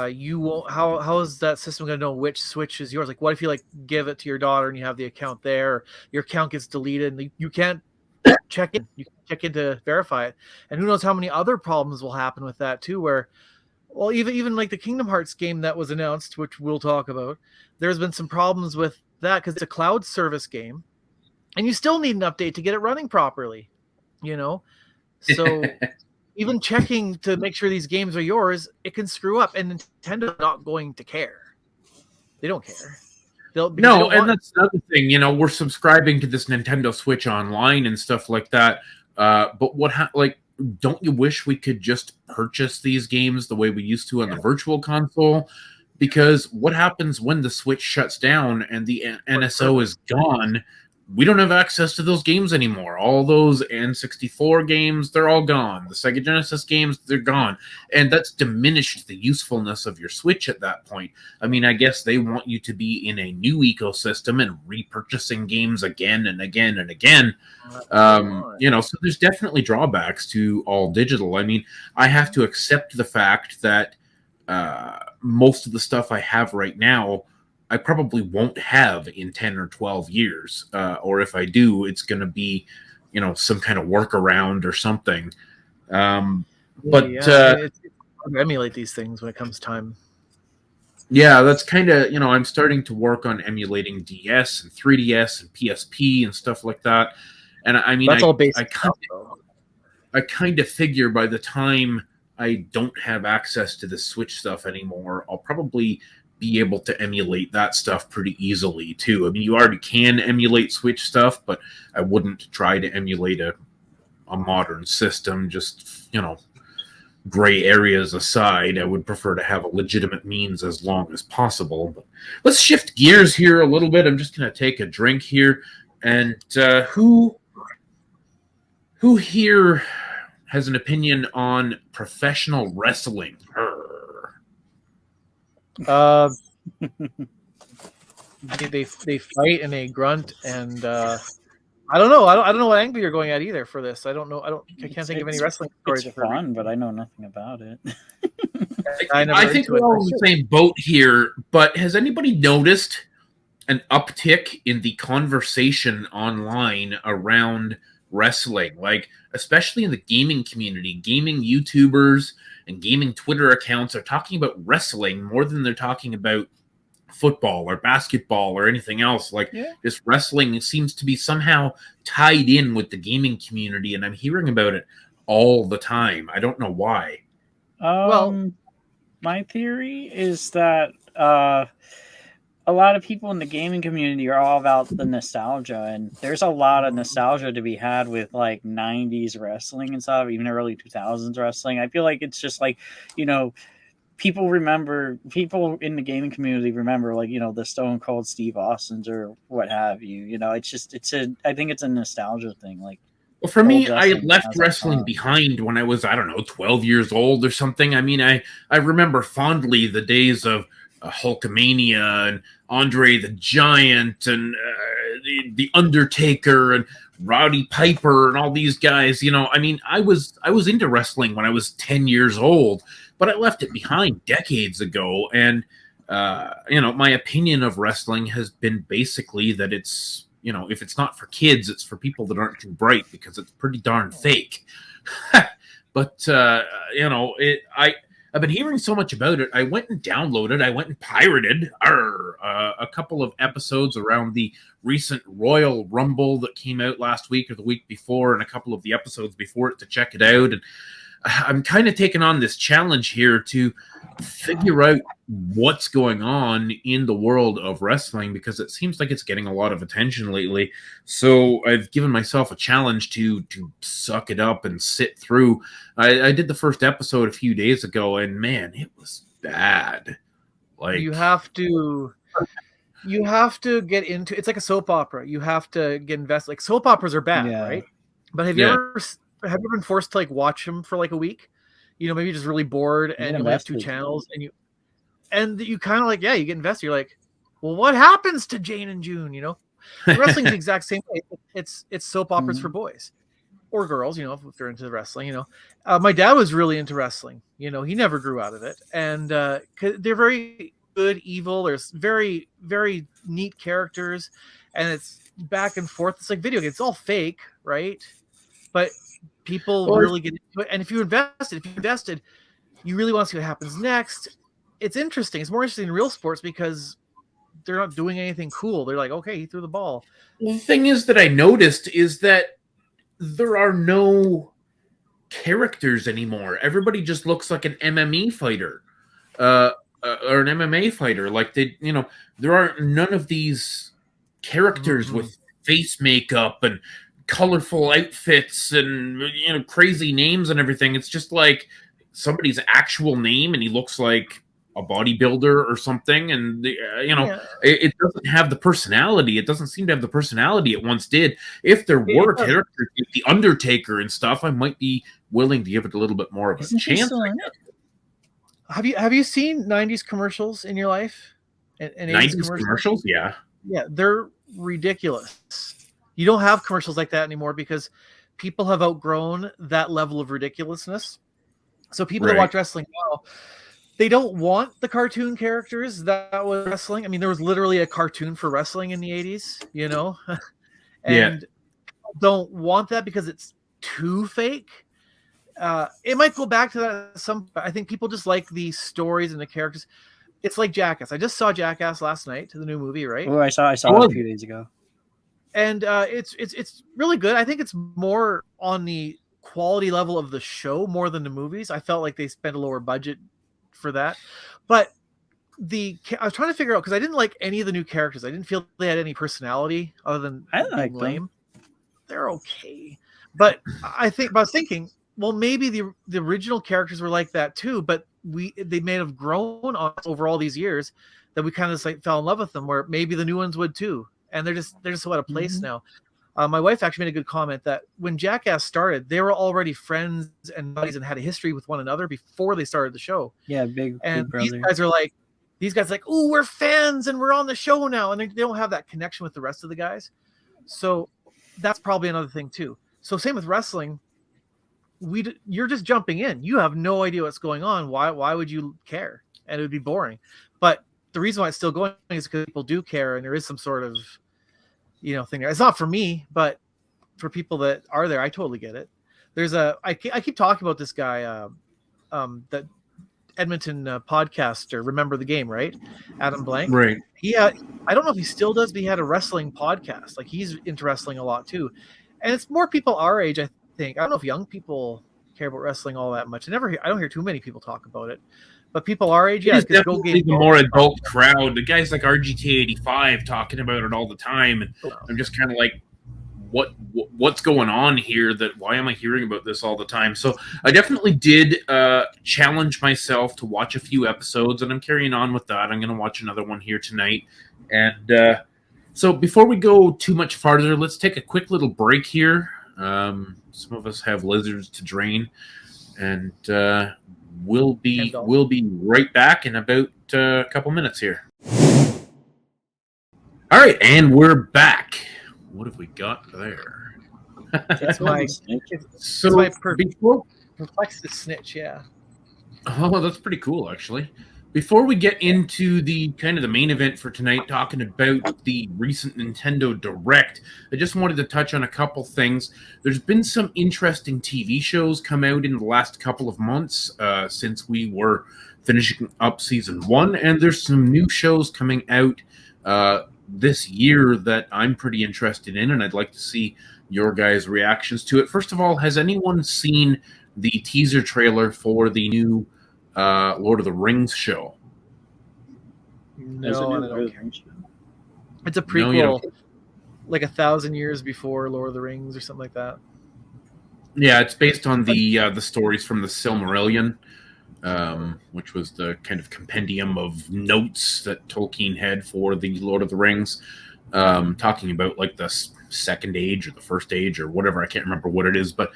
you won't. How is that system going to know which Switch is yours? Like, what if you give it to your daughter and you have the account there, or your account gets deleted and you can't check in? You can check in to verify it, and who knows how many other problems will happen with that too, where. Well, even like the Kingdom Hearts game that was announced, which we'll talk about, there's been some problems with that because it's a cloud service game, and you still need an update to get it running properly, So even checking to make sure these games are yours, it can screw up, and Nintendo's not going to care. They don't care. No, and that's another thing. You know, we're subscribing to this Nintendo Switch Online and stuff like that. But like, don't you wish we could just purchase these games the way we used to on the Virtual Console? Because what happens when the Switch shuts down and the NSO is gone? We don't have access to those games anymore. All those N64 games, they're all gone. The Sega Genesis games, they're gone. And that's diminished the usefulness of your Switch at that point. I mean, I guess they want you to be in a new ecosystem and repurchasing games again and again and again. You know, so there's definitely drawbacks to all digital. I mean, I have to accept the fact that most of the stuff I have right now, I probably won't have in 10 or 12 years. Or if I do, it's going to be, you know, some kind of workaround or something. But it's hard to emulate these things when it comes time. Yeah, that's kind of, you know, I'm starting to work on emulating DS and 3DS and PSP and stuff like that. And I mean, that's all basic. I kind of figure by the time I don't have access to the Switch stuff anymore, I'll probably be able to emulate that stuff pretty easily too. I mean, you already can emulate Switch stuff, but I wouldn't try to emulate a modern system. Just, you know, gray areas aside, I would prefer to have a legitimate means as long as possible. But let's shift gears here a little bit. I'm just going to take a drink here. And who here has an opinion on professional wrestling? They fight and they grunt, and I don't know. I don't know what angle you're going at either for this. I don't know. I can't think of any wrestling stories. It's fun, but I know nothing about it. I think we're all in the same boat here. But has anybody noticed an uptick in the conversation online around wrestling? Like, especially in the gaming community, gaming YouTubers and gaming Twitter accounts are talking about wrestling more than they're talking about football or basketball or anything else. Like, this wrestling seems to be somehow tied in with the gaming community, and I'm hearing about it all the time. I don't know why. Well, my theory is that a lot of people in the gaming community are all about the nostalgia, and there's a lot of nostalgia to be had with like 90s wrestling and stuff, even early 2000s wrestling. I feel like it's just like, you know, people in the gaming community remember, like, you know, the Stone Cold Steve Austins or what have you. You know, I think it's a nostalgia thing. Like, well, for me, I left wrestling behind when I was, I don't know, 12 years old or something. I mean, I remember fondly the days of Hulkamania and Andre the Giant and the Undertaker and Roddy Piper and all these guys. You know, I mean, I was into wrestling when I was 10 years old, but I left it behind decades ago. And you know, my opinion of wrestling has been basically that it's, you know, if it's not for kids, it's for people that aren't too bright, because it's pretty darn fake. But you know, I've been hearing so much about it. I went and pirated a couple of episodes around the recent Royal Rumble that came out last week or the week before, and a couple of the episodes before it to check it out. And I'm kind of taking on this challenge here to figure out what's going on in the world of wrestling, because it seems like it's getting a lot of attention lately. So I've given myself a challenge to suck it up and sit through. I did the first episode a few days ago, and man, it was bad. Like, you have to get into, it's like a soap opera. You have to get invested. Like, soap operas are bad, right? But have you ever been forced to like watch them for like a week? You know, maybe you're just really bored and you only have 2 channels, and you kind of like, you get invested. You're like, well, what happens to Jane and June? You know, wrestling's the exact same way. It's soap operas for boys or girls, you know, if they're into wrestling. You know, my dad was really into wrestling. You know, he never grew out of it, and they're very good, evil. There's very, very neat characters, and it's back and forth. It's like video games. It's all fake, right? But people really get into it. And if you invested, you really want to see what happens next. It's interesting. It's more interesting in real sports because they're not doing anything cool. They're like, okay, he threw the ball. Well, the thing is that I noticed is that there are no characters anymore. Everybody just looks like an MME fighter. or an MMA fighter. Like there are none of these characters with face makeup and colorful outfits and crazy names and everything. It's just like somebody's actual name, and he looks like a bodybuilder or something, and it doesn't have the personality. It doesn't seem to have the personality it once did. If there were characters like the Undertaker and stuff, I might be willing to give it a little bit more of a chance. Have you seen 90s commercials in your life? And 90s commercials? Yeah, they're ridiculous. You don't have commercials like that anymore because people have outgrown that level of ridiculousness. So people that watch wrestling now, they don't want the cartoon characters that was wrestling. I mean, there was literally a cartoon for wrestling in the 80s, and don't want that because it's too fake. It might go back to that. I think people just like the stories and the characters. It's like Jackass. I just saw Jackass last night, the new movie, right? Oh, I saw it a few days ago. And it's really good. I think it's more on the quality level of the show more than the movies. I felt like they spent a lower budget for that, but I was trying to figure out, because I didn't like any of the new characters. I didn't feel they had any personality other than being lame. They're okay, but I was thinking, well, maybe the original characters were like that too, but they may have grown on us over all these years that we kind of fell in love with them, where maybe the new ones would too, and they're just so out of place now. My wife actually made a good comment that when Jackass started, they were already friends and buddies and had a history with one another before they started the show. Yeah, big brother. These guys are like, oh, we're fans and we're on the show now, and they don't have that connection with the rest of the guys. So that's probably another thing too. So same with wrestling. You're just jumping in. You have no idea what's going on. Why would you care? And it would be boring. But the reason why it's still going is because people do care, and there is some sort of thing there. It's not for me, but for people that are there, I totally get it. I keep talking about this guy, that Edmonton podcaster, Remember the Game, right? Adam Blank. Right. I don't know if he still does, but he had a wrestling podcast. Like, he's into wrestling a lot too. And it's more people our age, I think. I don't know if young people care about wrestling all that much. I don't hear too many people talk about it. But people our age, it's definitely the more adult crowd. The guys like RGT85 talking about it all the time, and I'm just kind of like, what's going on here? Why am I hearing about this all the time? So I definitely did challenge myself to watch a few episodes, and I'm carrying on with that. I'm going to watch another one here tonight, and so before we go too much farther, let's take a quick little break here. Some of us have lizards to drain, and we'll be right back in about a couple minutes here. All right, and we're back. What have we got there? It's my perplexed snitch, yeah. Oh, that's pretty cool, actually. Before we get into the kind of the main event for tonight, talking about the recent Nintendo Direct, I just wanted to touch on a couple things. There's been some interesting TV shows come out in the last couple of months since we were finishing up Season 1, and there's some new shows coming out this year that I'm pretty interested in, and I'd like to see your guys' reactions to it. First of all, has anyone seen the teaser trailer for the new Lord of the Rings show? No, I don't care. It's a prequel, like 1,000 years before Lord of the Rings or something like that. Yeah, it's based on the stories from the Silmarillion, which was the kind of compendium of notes that Tolkien had for the Lord of the Rings, talking about like the second age or the first age or whatever. I can't remember what it is, but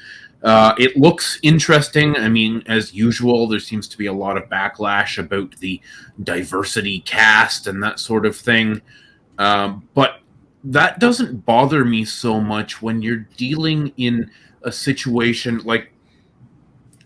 it looks interesting. I mean, as usual, there seems to be a lot of backlash about the diversity cast and that sort of thing. But that doesn't bother me so much when you're dealing in a situation like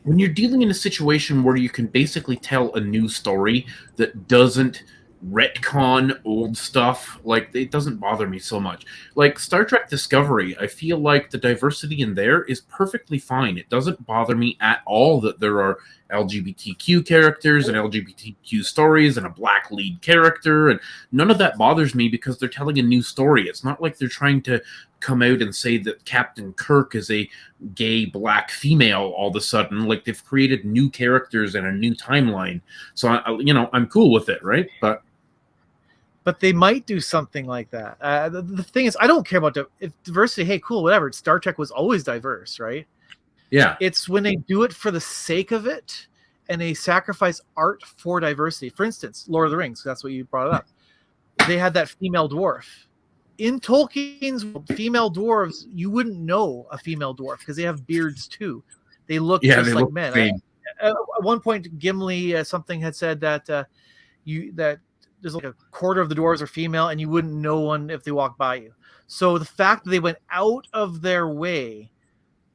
when you're dealing in a situation where you can basically tell a new story that doesn't retcon old stuff. Like, it doesn't bother me so much. Like Star Trek Discovery, I feel like the diversity in there is perfectly fine. It doesn't bother me at all that there are LGBTQ characters and LGBTQ stories and a black lead character, and none of that bothers me because they're telling a new story. It's not like they're trying to come out and say that Captain Kirk is a gay black female all of a sudden. Like, they've created new characters and a new timeline. So, I'm cool with it, right? But they might do something like that. The thing is, I don't care about diversity. Hey, cool, whatever. Star Trek was always diverse, right? Yeah. It's when they do it for the sake of it and they sacrifice art for diversity. For instance, Lord of the Rings, that's what you brought up. They had that female dwarf. In Tolkien's female dwarves, you wouldn't know a female dwarf because they have beards too. They look just like men. At one point, Gimli something had said that that there's like a quarter of the dwarves are female, and you wouldn't know one if they walked by you. So the fact that they went out of their way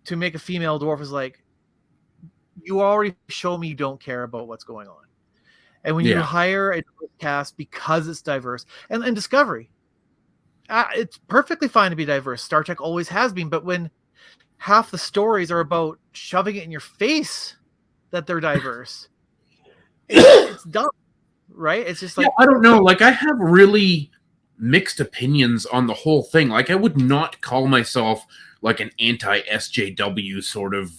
to make a female dwarf is like, you already show me you don't care about what's going on. And when you hire a cast because it's diverse, and Discovery, it's perfectly fine to be diverse. Star Trek always has been, but when half the stories are about shoving it in your face that they're diverse, it's dumb, right? It's just like, I don't know. Like, I have really mixed opinions on the whole thing. Like, I would not call myself like an anti-SJW sort of,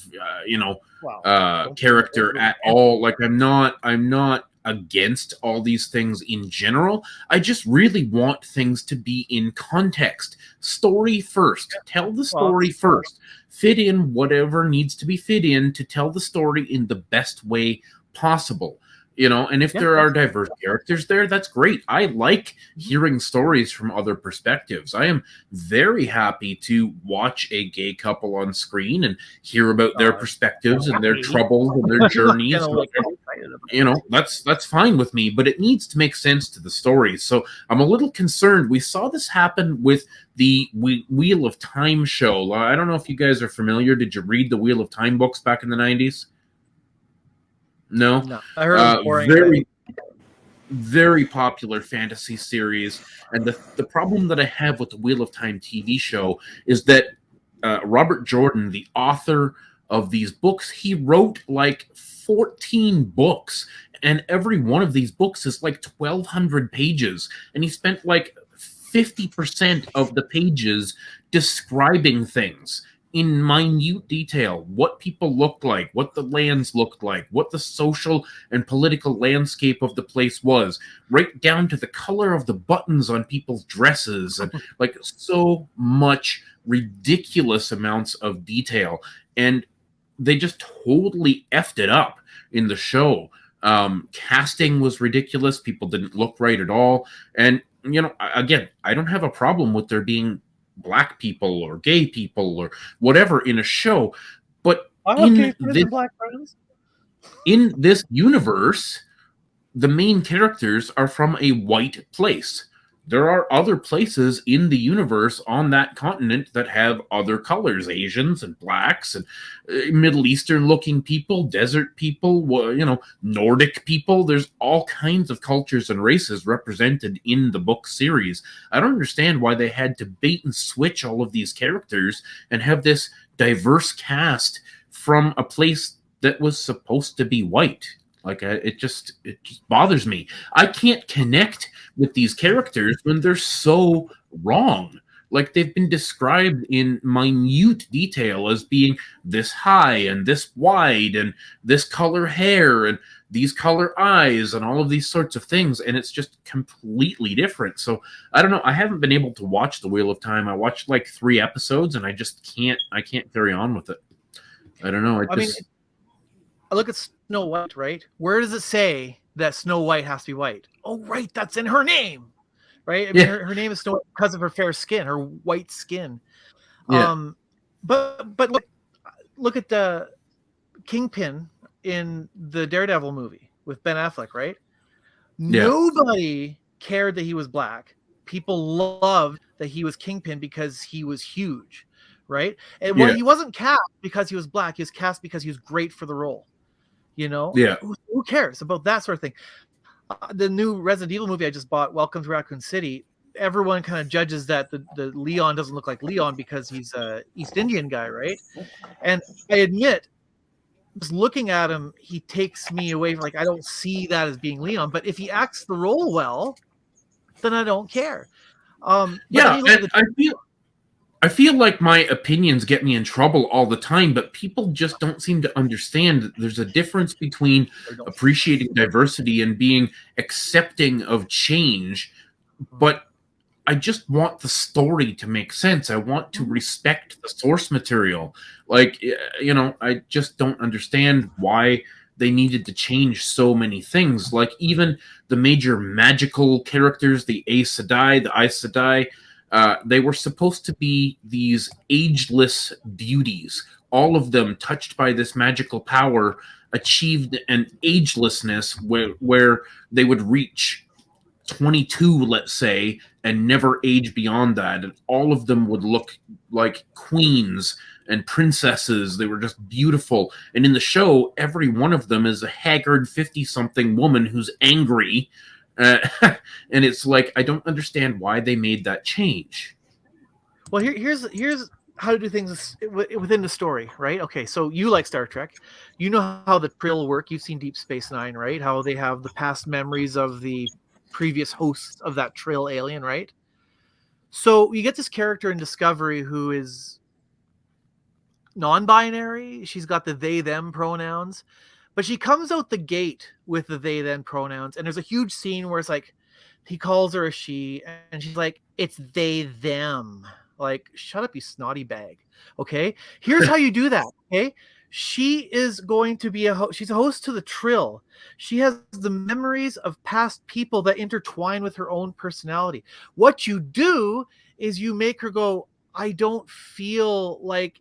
character at all. Like, I'm not against all these things in general. I just really want things to be in context. Story first. Tell the story first. Fit in whatever needs to be fit in to tell the story in the best way possible. And if there are diverse characters there, that's great. I like hearing stories from other perspectives. I am very happy to watch a gay couple on screen and hear about their perspectives and their troubles and their journeys. That's fine with me, but it needs to make sense to the story. So I'm a little concerned. We saw this happen with the Wheel of Time show. I don't know if you guys are familiar. Did you read the Wheel of Time books back in the 90s? No, I heard it was boring. Very, very popular fantasy series, and the problem that I have with the Wheel of Time TV show is that Robert Jordan, the author of these books, he wrote like 14 books, and every one of these books is like 1,200 pages, and he spent like 50% of the pages describing things in minute detail, what people looked like, what the lands looked like, what the social and political landscape of the place was, right down to the color of the buttons on people's dresses, and like so much ridiculous amounts of detail. And they just totally effed it up in the show. Casting was ridiculous. People didn't look right at all. And, again, I don't have a problem with there being black people or gay people or whatever in a show, but in this universe, the main characters are from a white place. There are other places in the universe on that continent that have other colors, Asians and blacks and Middle Eastern looking people, desert people, Nordic people. There's all kinds of cultures and races represented in the book series. I don't understand why they had to bait and switch all of these characters and have this diverse cast from a place that was supposed to be white. Like, it just bothers me. I can't connect with these characters when they're so wrong. Like, they've been described in minute detail as being this high and this wide and this color hair and these color eyes and all of these sorts of things, and it's just completely different. So I don't know. I haven't been able to watch The Wheel of Time. I watched like 3 episodes, and I can't carry on with it. I don't know. I look at Snow White, right? Where does it say that Snow White has to be white? Oh, right, that's in her name, right? I mean, her name is Snow White because of her fair skin, her white skin. Yeah. But look at the Kingpin in the Daredevil movie with Ben Affleck, right? Yeah. Nobody cared that he was black. People loved that he was Kingpin because he was huge, right? And he wasn't cast because he was black. He was cast because he was great for the role. Yeah. Who cares about that sort of thing? The new Resident Evil movie I just bought, Welcome to Raccoon City, everyone kind of judges that the Leon doesn't look like Leon because he's a East Indian guy, right? And I admit, just looking at him, he takes me away from, like, I don't see that as being Leon. But if he acts the role well, then I don't care. I feel I feel like my opinions get me in trouble all the time, but people just don't seem to understand that there's a difference between appreciating diversity and being accepting of change. But I just want the story to make sense. I want to respect the source material. Like, I just don't understand why they needed to change so many things. Like, even the major magical characters, the Aes Sedai, the Aes Sedai, they were supposed to be these ageless beauties. All of them, touched by this magical power, achieved an agelessness where they would reach 22, let's say, and never age beyond that. And all of them would look like queens and princesses. They were just beautiful. And in the show, every one of them is a haggard 50-something woman who's angry. And it's like, I don't understand why they made that change. Well, here's how to do things within the story, right? Okay, so you like Star Trek. You know how the Trill work. You've seen Deep Space Nine, right? How they have the past memories of the previous hosts of that Trill alien, right? So you get this character in Discovery who is non-binary. She's got the they them pronouns, but she comes out the gate with the they them pronouns, and there's a huge scene where it's like he calls her a she, and she's like, it's they them. Like, shut up, you snotty bag. Okay, here's how you do that. Okay, she is going to be she's a host to the Trill. She has the memories of past people that intertwine with her own personality. What you do is you make her go, I don't feel like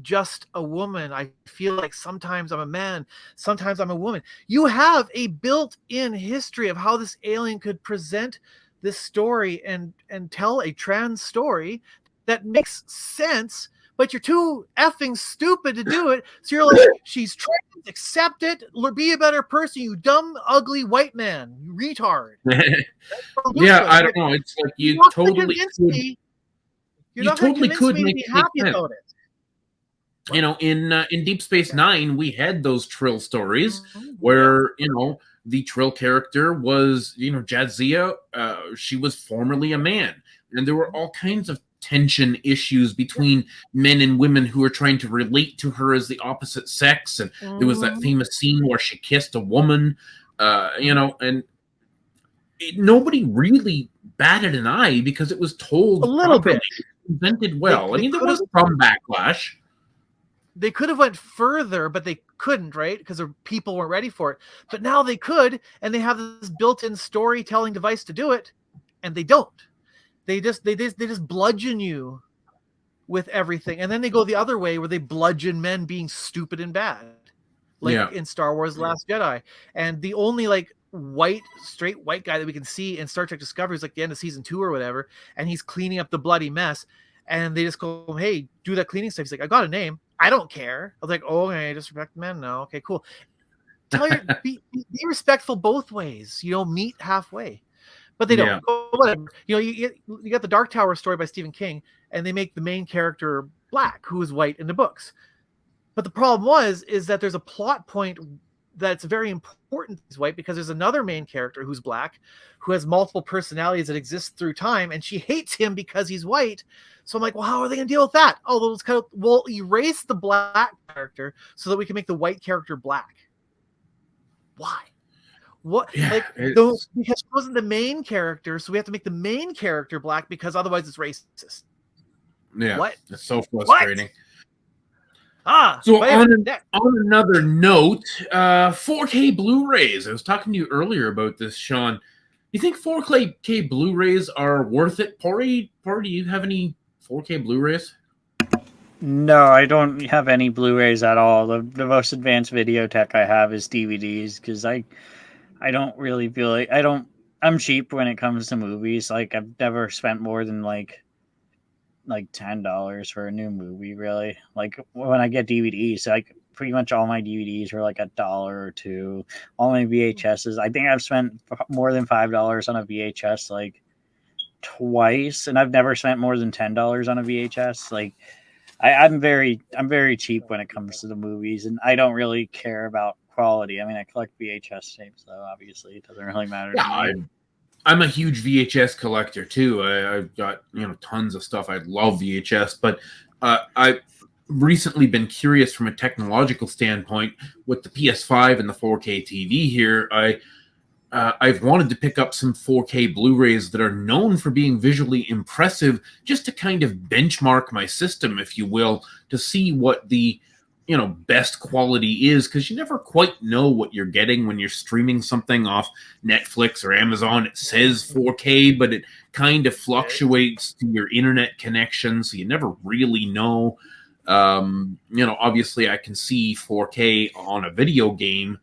just a woman. I feel like sometimes I'm a man, sometimes I'm a woman. You have a built-in history of how this alien could present this story and tell a trans story that makes sense, but you're too effing stupid to do it. So you're like, she's trans, accept it, be a better person, you dumb, ugly white man, you retard. Yeah, I don't know. It's like you totally could make me happy about it. You know, in Deep Space Nine, we had those Trill stories where the Trill character was Jadzia. She was formerly a man, and there were all kinds of tension issues between men and women who were trying to relate to her as the opposite sex. And there was that famous scene where she kissed a woman, and nobody really batted an eye because it was told a little properly, bit, presented well. I mean, there was some backlash. They could have went further, but they couldn't, right? Because the people weren't ready for it. But now they could, and they have this built-in storytelling device to do it, and they don't. They just bludgeon you with everything, and then they go the other way where they bludgeon men being stupid and bad, like in Star Wars: Last Jedi. And the only straight white guy that we can see in Star Trek Discovery is like the end of season 2 or whatever, and he's cleaning up the bloody mess. And they just go, hey, do that cleaning stuff. He's like, I got a name. I don't care. I was like, oh, okay, disrespect men. No, okay, cool. Be respectful both ways. Meet halfway. But they don't. Yeah. Oh, whatever. You got the Dark Tower story by Stephen King, and they make the main character black, who is white in the books. But the problem is that there's a plot point that's very important he's white, because there's another main character who's black, who has multiple personalities that exist through time, and she hates him because he's white. So I'm like, well, how are they going to deal with that? Oh, we'll erase the black character so that we can make the white character black. Why? What? Yeah, because she wasn't the main character, so we have to make the main character black because otherwise it's racist. Yeah, what? It's so frustrating. So on another note, 4K Blu-rays. I was talking to you earlier about this, Shawn. You think 4K Blu-rays are worth it? Pory, do you have any 4K Blu-rays? No, I don't have any Blu-rays at all. The most advanced video tech I have is DVDs, because I don't really feel like I'm cheap when it comes to movies. Like, I've never spent more than like $10 for a new movie, really. Like, when I get DVDs, like pretty much all my DVDs are like $1 or $2. All my VHSs, I think I've spent more than $5 on a VHS like twice, and I've never spent more than $10 on a VHS. Like, I'm very cheap when it comes to the movies, and I don't really care about quality. I mean, I collect VHS tapes, though. Obviously, it doesn't really matter to me. I'm a huge VHS collector too. I've got tons of stuff. I love VHS, but I've recently been curious from a technological standpoint with the PS5 and the 4K TV here. I've wanted to pick up some 4K Blu-rays that are known for being visually impressive, just to kind of benchmark my system, if you will, to see what the best quality is, because you never quite know what you're getting when you're streaming something off Netflix or Amazon. It says 4K, but it kind of fluctuates to your internet connection, so you never really know. Obviously I can see 4K on a video game,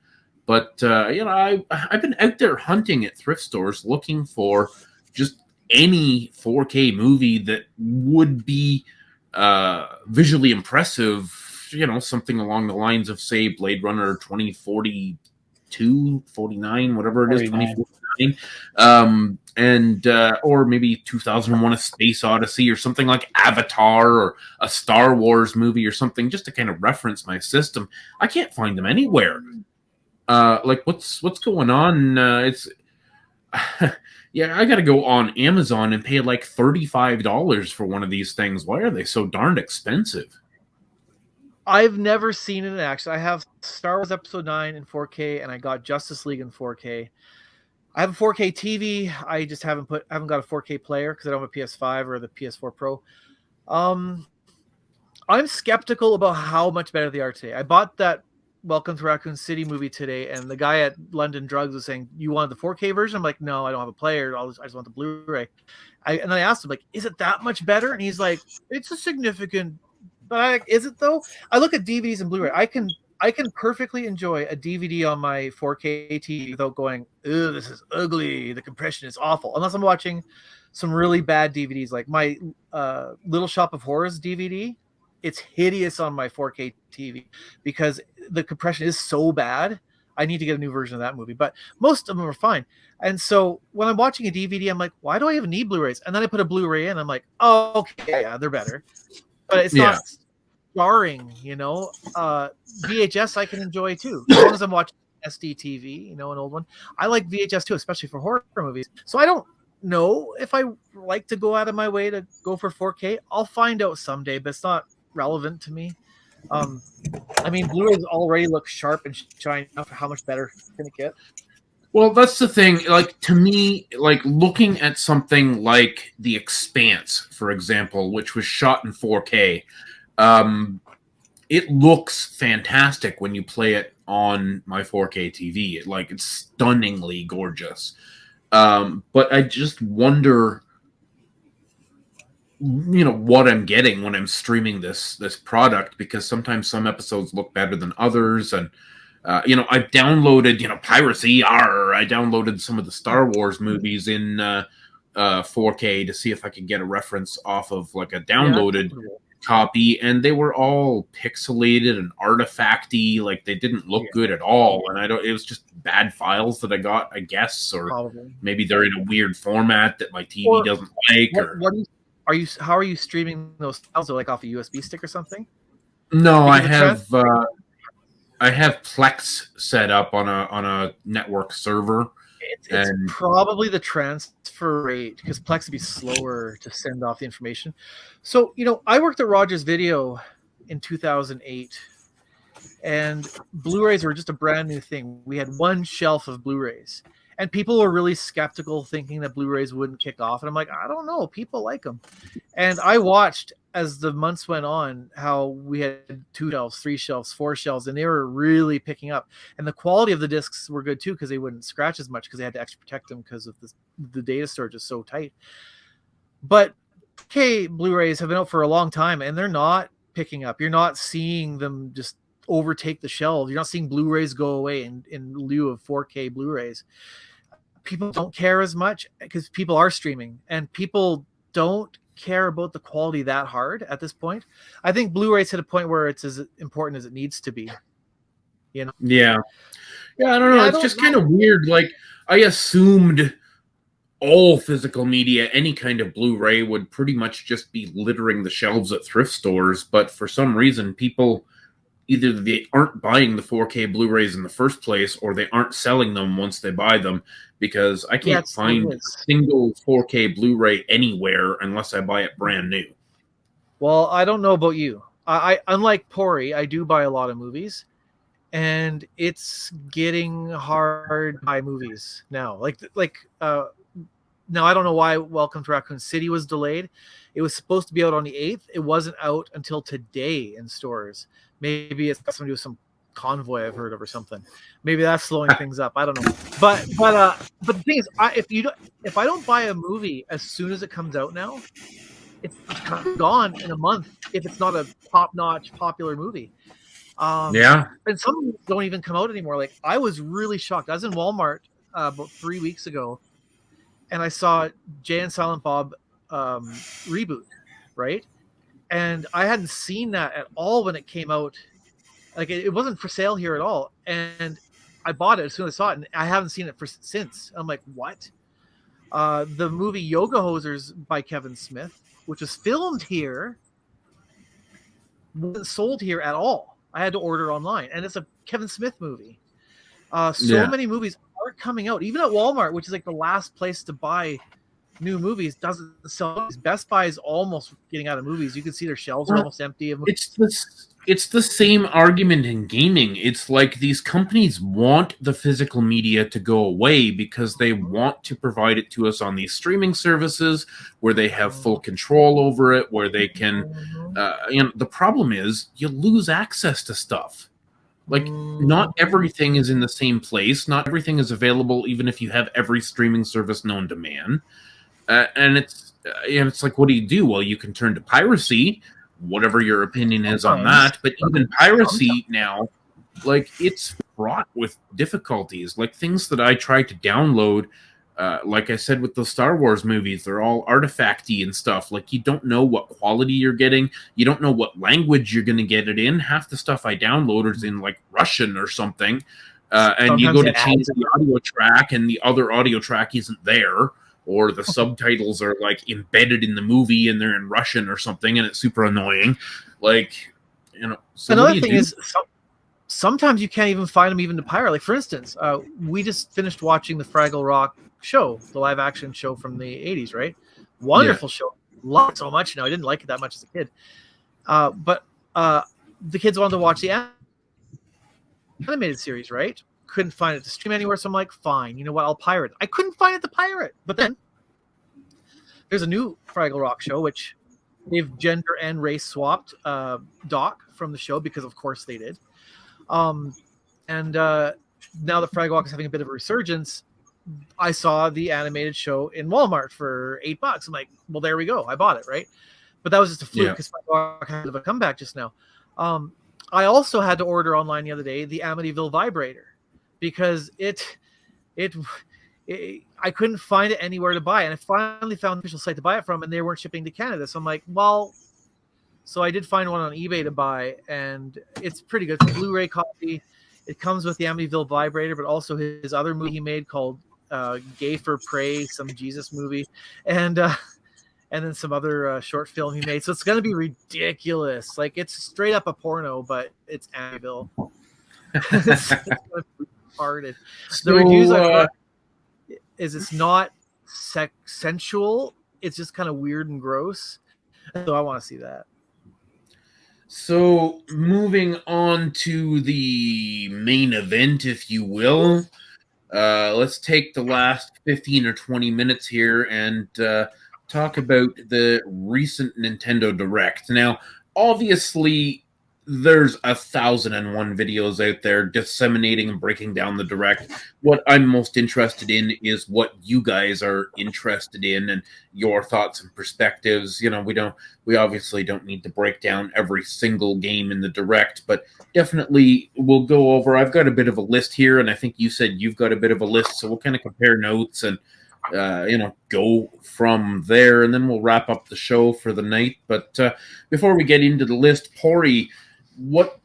but I've been out there hunting at thrift stores looking for just any 4K movie that would be visually impressive, something along the lines of, say, Blade Runner 2042, 49, whatever it is, 2049, and or maybe 2001: A Space Odyssey, or something like Avatar, or a Star Wars movie, or something, just to kind of reference my system. I can't find them anywhere. Like what's going on? It's yeah, I got to go on Amazon and pay like $35 for one of these things. Why are they so darned expensive? I've never seen it in action. I have Star Wars Episode 9 in 4K, and I got Justice League in 4K. I have a 4K TV. I just haven't got a 4K player because I don't have a PS5 or the PS4 Pro. I'm skeptical about how much better they are today. I bought that Welcome to Raccoon City movie today, and the guy at London Drugs was saying, "You wanted the 4K version?" I'm like, "No, I don't have a player. I just want the Blu-ray." And then I asked him, like, "Is it that much better?" And he's like, "It's a significant." But is it though? I look at DVDs and Blu-ray. I can perfectly enjoy a DVD on my 4K TV without going, "Ugh, this is ugly. The compression is awful." Unless I'm watching some really bad DVDs, like my Little Shop of Horrors DVD. It's hideous on my 4K TV because the compression is so bad. I need to get a new version of that movie, but most of them are fine. And so when I'm watching a DVD, I'm like, why do I even need Blu-rays? And then I put a Blu-ray in. I'm like, oh, okay, yeah, they're better. But it's not jarring, VHS I can enjoy too, as long as I'm watching SD TV, an old one. I like VHS too, especially for horror movies. So I don't know if I like to go out of my way to go for 4K. I'll find out someday, but it's not relevant to me. I mean, Blu-rays already look sharp and shiny enough. How much better can it get? Well, that's the thing. Like, to me, like, looking at something like The Expanse, for example, which was shot in 4K, it looks fantastic when you play it on my 4K TV. It's stunningly gorgeous. But I just wonder, what I'm getting when I'm streaming this product, because sometimes some episodes look better than others, and I've downloaded, piracy. I downloaded some of the Star Wars movies in 4K to see if I could get a reference off of like a downloaded copy, and they were all pixelated and artifacty. Like, they didn't look good at all, and it was just bad files that I got, I guess, or probably. Maybe they're in a weird format that my TV doesn't like. How are you streaming those files? Or like off a USB stick or something? No, I have Plex set up on a network server. It's probably the transfer rate, because Plex would be slower to send off the information. So, I worked at Rogers Video in 2008, and Blu-rays were just a brand new thing. We had one shelf of Blu-rays, and people were really skeptical, thinking that Blu-rays wouldn't kick off. And I'm like, I don't know. People like them. And I watched as the months went on how we had 2 shelves, 3 shelves, 4 shelves, and they were really picking up. And the quality of the discs were good too, because they wouldn't scratch as much, because they had to extra protect them because of the data storage is so tight. But Blu-rays have been out for a long time, and they're not picking up. You're not seeing them just overtake the shelves. You're not seeing Blu-rays go away in lieu of 4K Blu-rays. People don't care as much because people are streaming, and people don't care about the quality that hard at this point. I think Blu-rays hit a point where it's as important as it needs to be. Yeah. I don't know. It's just kind of weird. Like, I assumed all physical media, any kind of Blu-ray, would pretty much just be littering the shelves at thrift stores, but for some reason people either they aren't buying the 4K Blu-rays in the first place, or they aren't selling them once they buy them, because I can't find a single 4K Blu-ray anywhere unless I buy it brand new. Well, I don't know about you. I unlike Pory, I do buy a lot of movies, and it's getting hard to buy movies now. Now I don't know why Welcome to Raccoon City was delayed. It was supposed to be out on the 8th. It wasn't out until today in stores. Maybe it's got something to do with some convoy I've heard of or something. Maybe that's slowing things up. I don't know. But the thing is, if I don't buy a movie as soon as it comes out now, it's gone in a month if it's not a top-notch popular movie. Yeah. And some don't even come out anymore. Like, I was really shocked. I was in Walmart about 3 weeks ago, and I saw Jay and Silent Bob reboot, right? And I hadn't seen that at all when it came out. Like, it wasn't for sale here at all. And I bought it as soon as I saw it, and I haven't seen it since. I'm like, what? The movie Yoga Hosers by Kevin Smith, which was filmed here, wasn't sold here at all. I had to order online, and it's a Kevin Smith movie. Many movies aren't coming out, even at Walmart, which is like the last place to buy new movies. Doesn't sell. Best Buy is almost getting out of movies. You can see their shelves are almost empty of movies. It's the same argument in gaming. It's like these companies want the physical media to go away because they want to provide it to us on these streaming services where they have full control over it, where they can. The problem is you lose access to stuff. Like, not everything is in the same place. Not everything is available, even if you have every streaming service known to man. And it's like, what do? Well, you can turn to piracy, whatever your opinion is on that. But even piracy now, like, it's fraught with difficulties. Like, things that I tried to download, like I said with the Star Wars movies, they're all artifacty and stuff. Like, you don't know what quality you're getting. You don't know what language you're going to get it in. Half the stuff I downloaded is in, like, Russian or something. And you go to change the audio track, and the other audio track isn't there. Or the subtitles are, like, embedded in the movie and they're in Russian or something, and it's super annoying. Like, so another thing is sometimes you can't even find them even to pirate. Like, for instance, we just finished watching the Fraggle Rock show, the live action show from the 80s, right? Wonderful show. Love it so much now. I didn't like it that much as a kid. But the kids wanted to watch the animated series, right? Couldn't find it to stream anywhere, so I'm like, fine, you know what, I'll pirate it. I couldn't find it to pirate. But then there's a new Fraggle Rock show, which they've gender and race swapped Doc from the show, because of course they did. And now that Fraggle Rock is having a bit of a resurgence, I saw the animated show in Walmart for $8. I'm like, well, there we go. I bought it, right? But that was just a fluke because Fraggle Rock had a comeback just now. I also had to order online the other day the Amityville vibrator, because I couldn't find it anywhere to buy, and I finally found the official site to buy it from, and they weren't shipping to Canada. So I'm like, well, so I did find one on eBay to buy, and it's pretty good. It's a Blu-ray copy. It comes with the Amityville vibrator, but also his other movie he made called Gay for Prey, some Jesus movie, and then some other short film he made. So it's going to be ridiculous. Like, it's straight up a porno, but it's Amityville. It's retarded. The reviews is it's not sensual. It's just kind of weird and gross. So I want to see that. So moving on to the main event, if you will, let's take the last 15 or 20 minutes here and talk about the recent Nintendo Direct. Now, obviously, there's 1,001 videos out there disseminating and breaking down the Direct. What I'm most interested in is what you guys are interested in and your thoughts and perspectives. We obviously don't need to break down every single game in the Direct, but definitely we'll go over. I've got a bit of a list here, and I think you said you've got a bit of a list, so we'll kind of compare notes and go from there, and then we'll wrap up the show for the night. But before we get into the list, Pory, what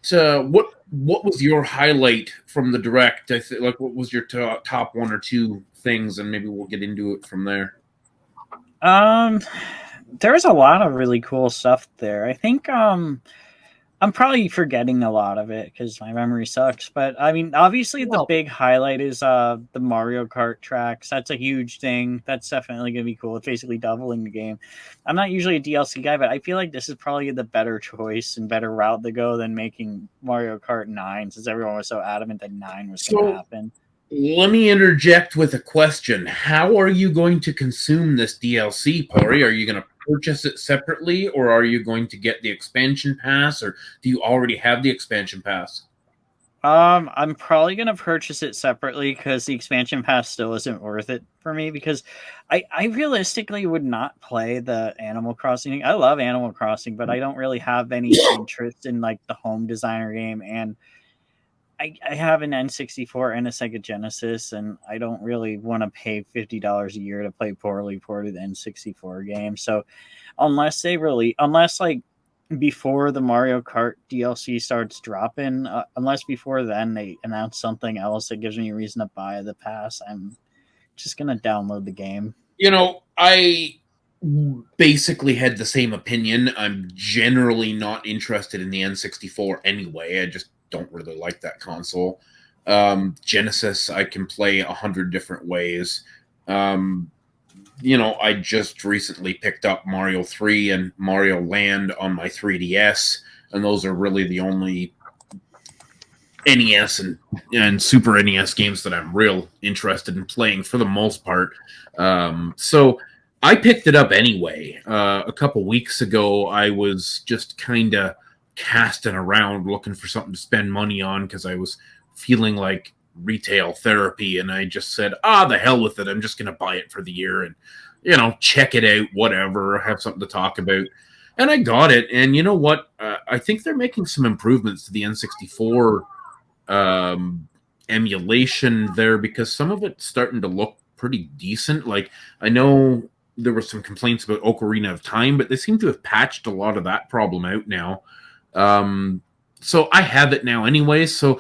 was your highlight from the Direct? What was your top one or two things, and maybe we'll get into it from there. There was a lot of really cool stuff there. I think I'm probably forgetting a lot of it because my memory sucks. But I mean, obviously, the big highlight is the Mario Kart tracks. That's a huge thing. That's definitely going to be cool. It's basically doubling the game. I'm not usually a DLC guy, but I feel like this is probably the better choice and better route to go than making Mario Kart 9, since everyone was so adamant that 9 was going to happen. Let me interject with a question. How are you going to consume this DLC, Pory? Are you going to purchase it separately, or are you going to get the expansion pass, or do you already have the expansion pass? I'm probably gonna purchase it separately because the expansion pass still isn't worth it for me, because I realistically would not play the Animal Crossing. I love Animal Crossing, but I don't really have any interest in like the home designer game, and I have an N64 and a Sega Genesis, and I don't really want to pay $50 a year to play poorly ported N64 games. So unless like before the Mario Kart DLC starts dropping, unless before then they announce something else that gives me a reason to buy the pass, I'm just gonna download the game. You know, I basically had the same opinion. I'm generally not interested in the N64 anyway. I just don't really like that console. Genesis, I can play 100 different ways. I just recently picked up Mario 3 and Mario Land on my 3DS, and those are really the only NES and Super NES games that I'm real interested in playing for the most part. So I picked it up anyway. A couple weeks ago, I was just kind of casting around looking for something to spend money on because I was feeling like retail therapy, and I just said, the hell with it. I'm just going to buy it for the year and, check it out, whatever, have something to talk about. And I got it. And you know what? I think they're making some improvements to the N64 emulation there, because some of it's starting to look pretty decent. Like, I know there were some complaints about Ocarina of Time, but they seem to have patched a lot of that problem out now. So I have it now anyway. So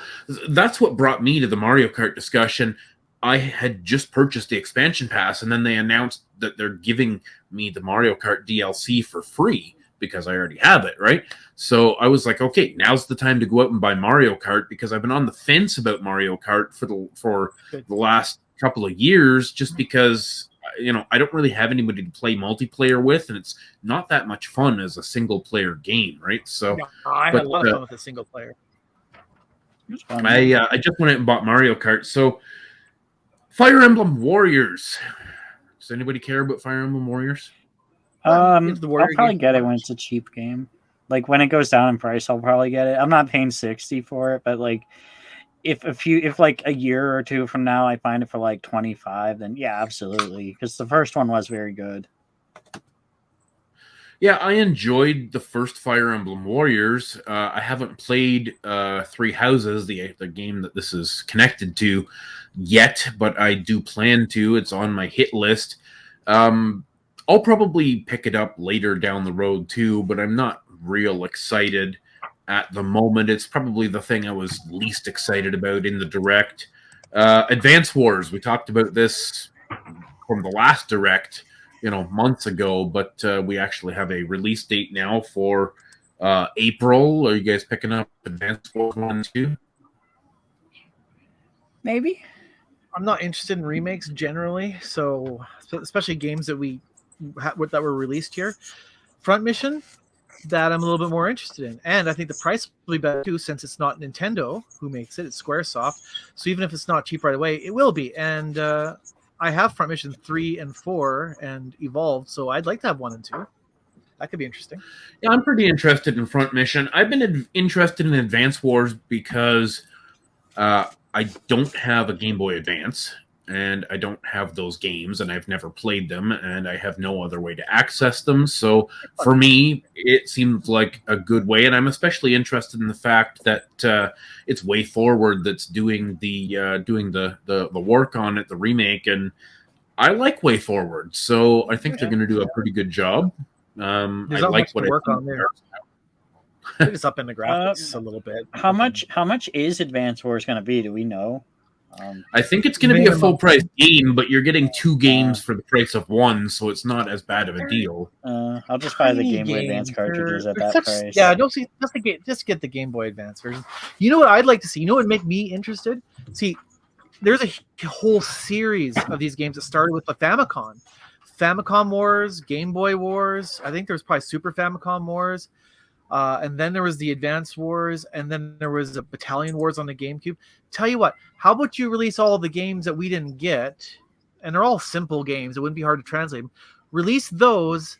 that's what brought me to the Mario Kart discussion. I had just purchased the expansion pass, and then they announced that they're giving me the Mario Kart DLC for free because I already have it, right? So I was like, okay, now's the time to go out and buy Mario Kart, because I've been on the fence about Mario Kart for the last couple of years, just because I don't really have anybody to play multiplayer with, and it's not that much fun as a single player game, right? So I had a lot of fun with a single player. I just went out and bought Mario Kart. So Fire Emblem Warriors. Does anybody care about Fire Emblem Warriors? I'll probably get it when it's a cheap game. Like when it goes down in price, I'll probably get it. I'm not paying $60 for it, but like if like a year or two from now I find it for like $25, then yeah, absolutely. Because the first one was very good. Yeah, I enjoyed the first Fire Emblem Warriors. I haven't played Three Houses, the game that this is connected to, yet, but I do plan to. It's on my hit list. I'll probably pick it up later down the road too, but I'm not real excited at the moment. It's probably the thing I was least excited about in the Direct. Advance Wars, we talked about this from the last Direct, months ago, but we actually have a release date now for April. Are you guys picking up Advance Wars 1 and 2? Maybe. I'm not interested in remakes generally, so especially games that that were released here. Front Mission, that I'm a little bit more interested in, and I think the price will be better too, since it's not Nintendo who makes it; it's SquareSoft. So even if it's not cheap right away, it will be. And I have Front Mission 3 and 4 and Evolved, so I'd like to have 1 and 2. That could be interesting. Yeah, I'm pretty interested in Front Mission. I've been interested in Advance Wars because I don't have a Game Boy Advance, and I don't have those games, and I've never played them, and I have no other way to access them. So for me, it seems like a good way, and I'm especially interested in the fact that it's Way Forward that's doing the work on it, the remake, and I like Way Forward, so I think they're going to do a pretty good job. I like what I work on there. It's up in the graphics a little bit. How much is Advance Wars going to be? Do we know? I think it's going to be a full price game, but you're getting 2 games Uh, for the price of 1, so it's not as bad of a deal. I'll just buy the Tiny Game Boy Advance games. cartridges at They're that such- price. Yeah, don't see. Just get the Game Boy Advance version. You know what I'd like to see? You know what would make me interested? See, there's a whole series of these games that started with the Famicom Wars, Game Boy Wars. I think there was probably Super Famicom Wars. And then there was the Advance Wars, and then there was the Battalion Wars on the GameCube. Tell you what, how about you release all the games that we didn't get, and they're all simple games. It wouldn't be hard to translate them. Release those,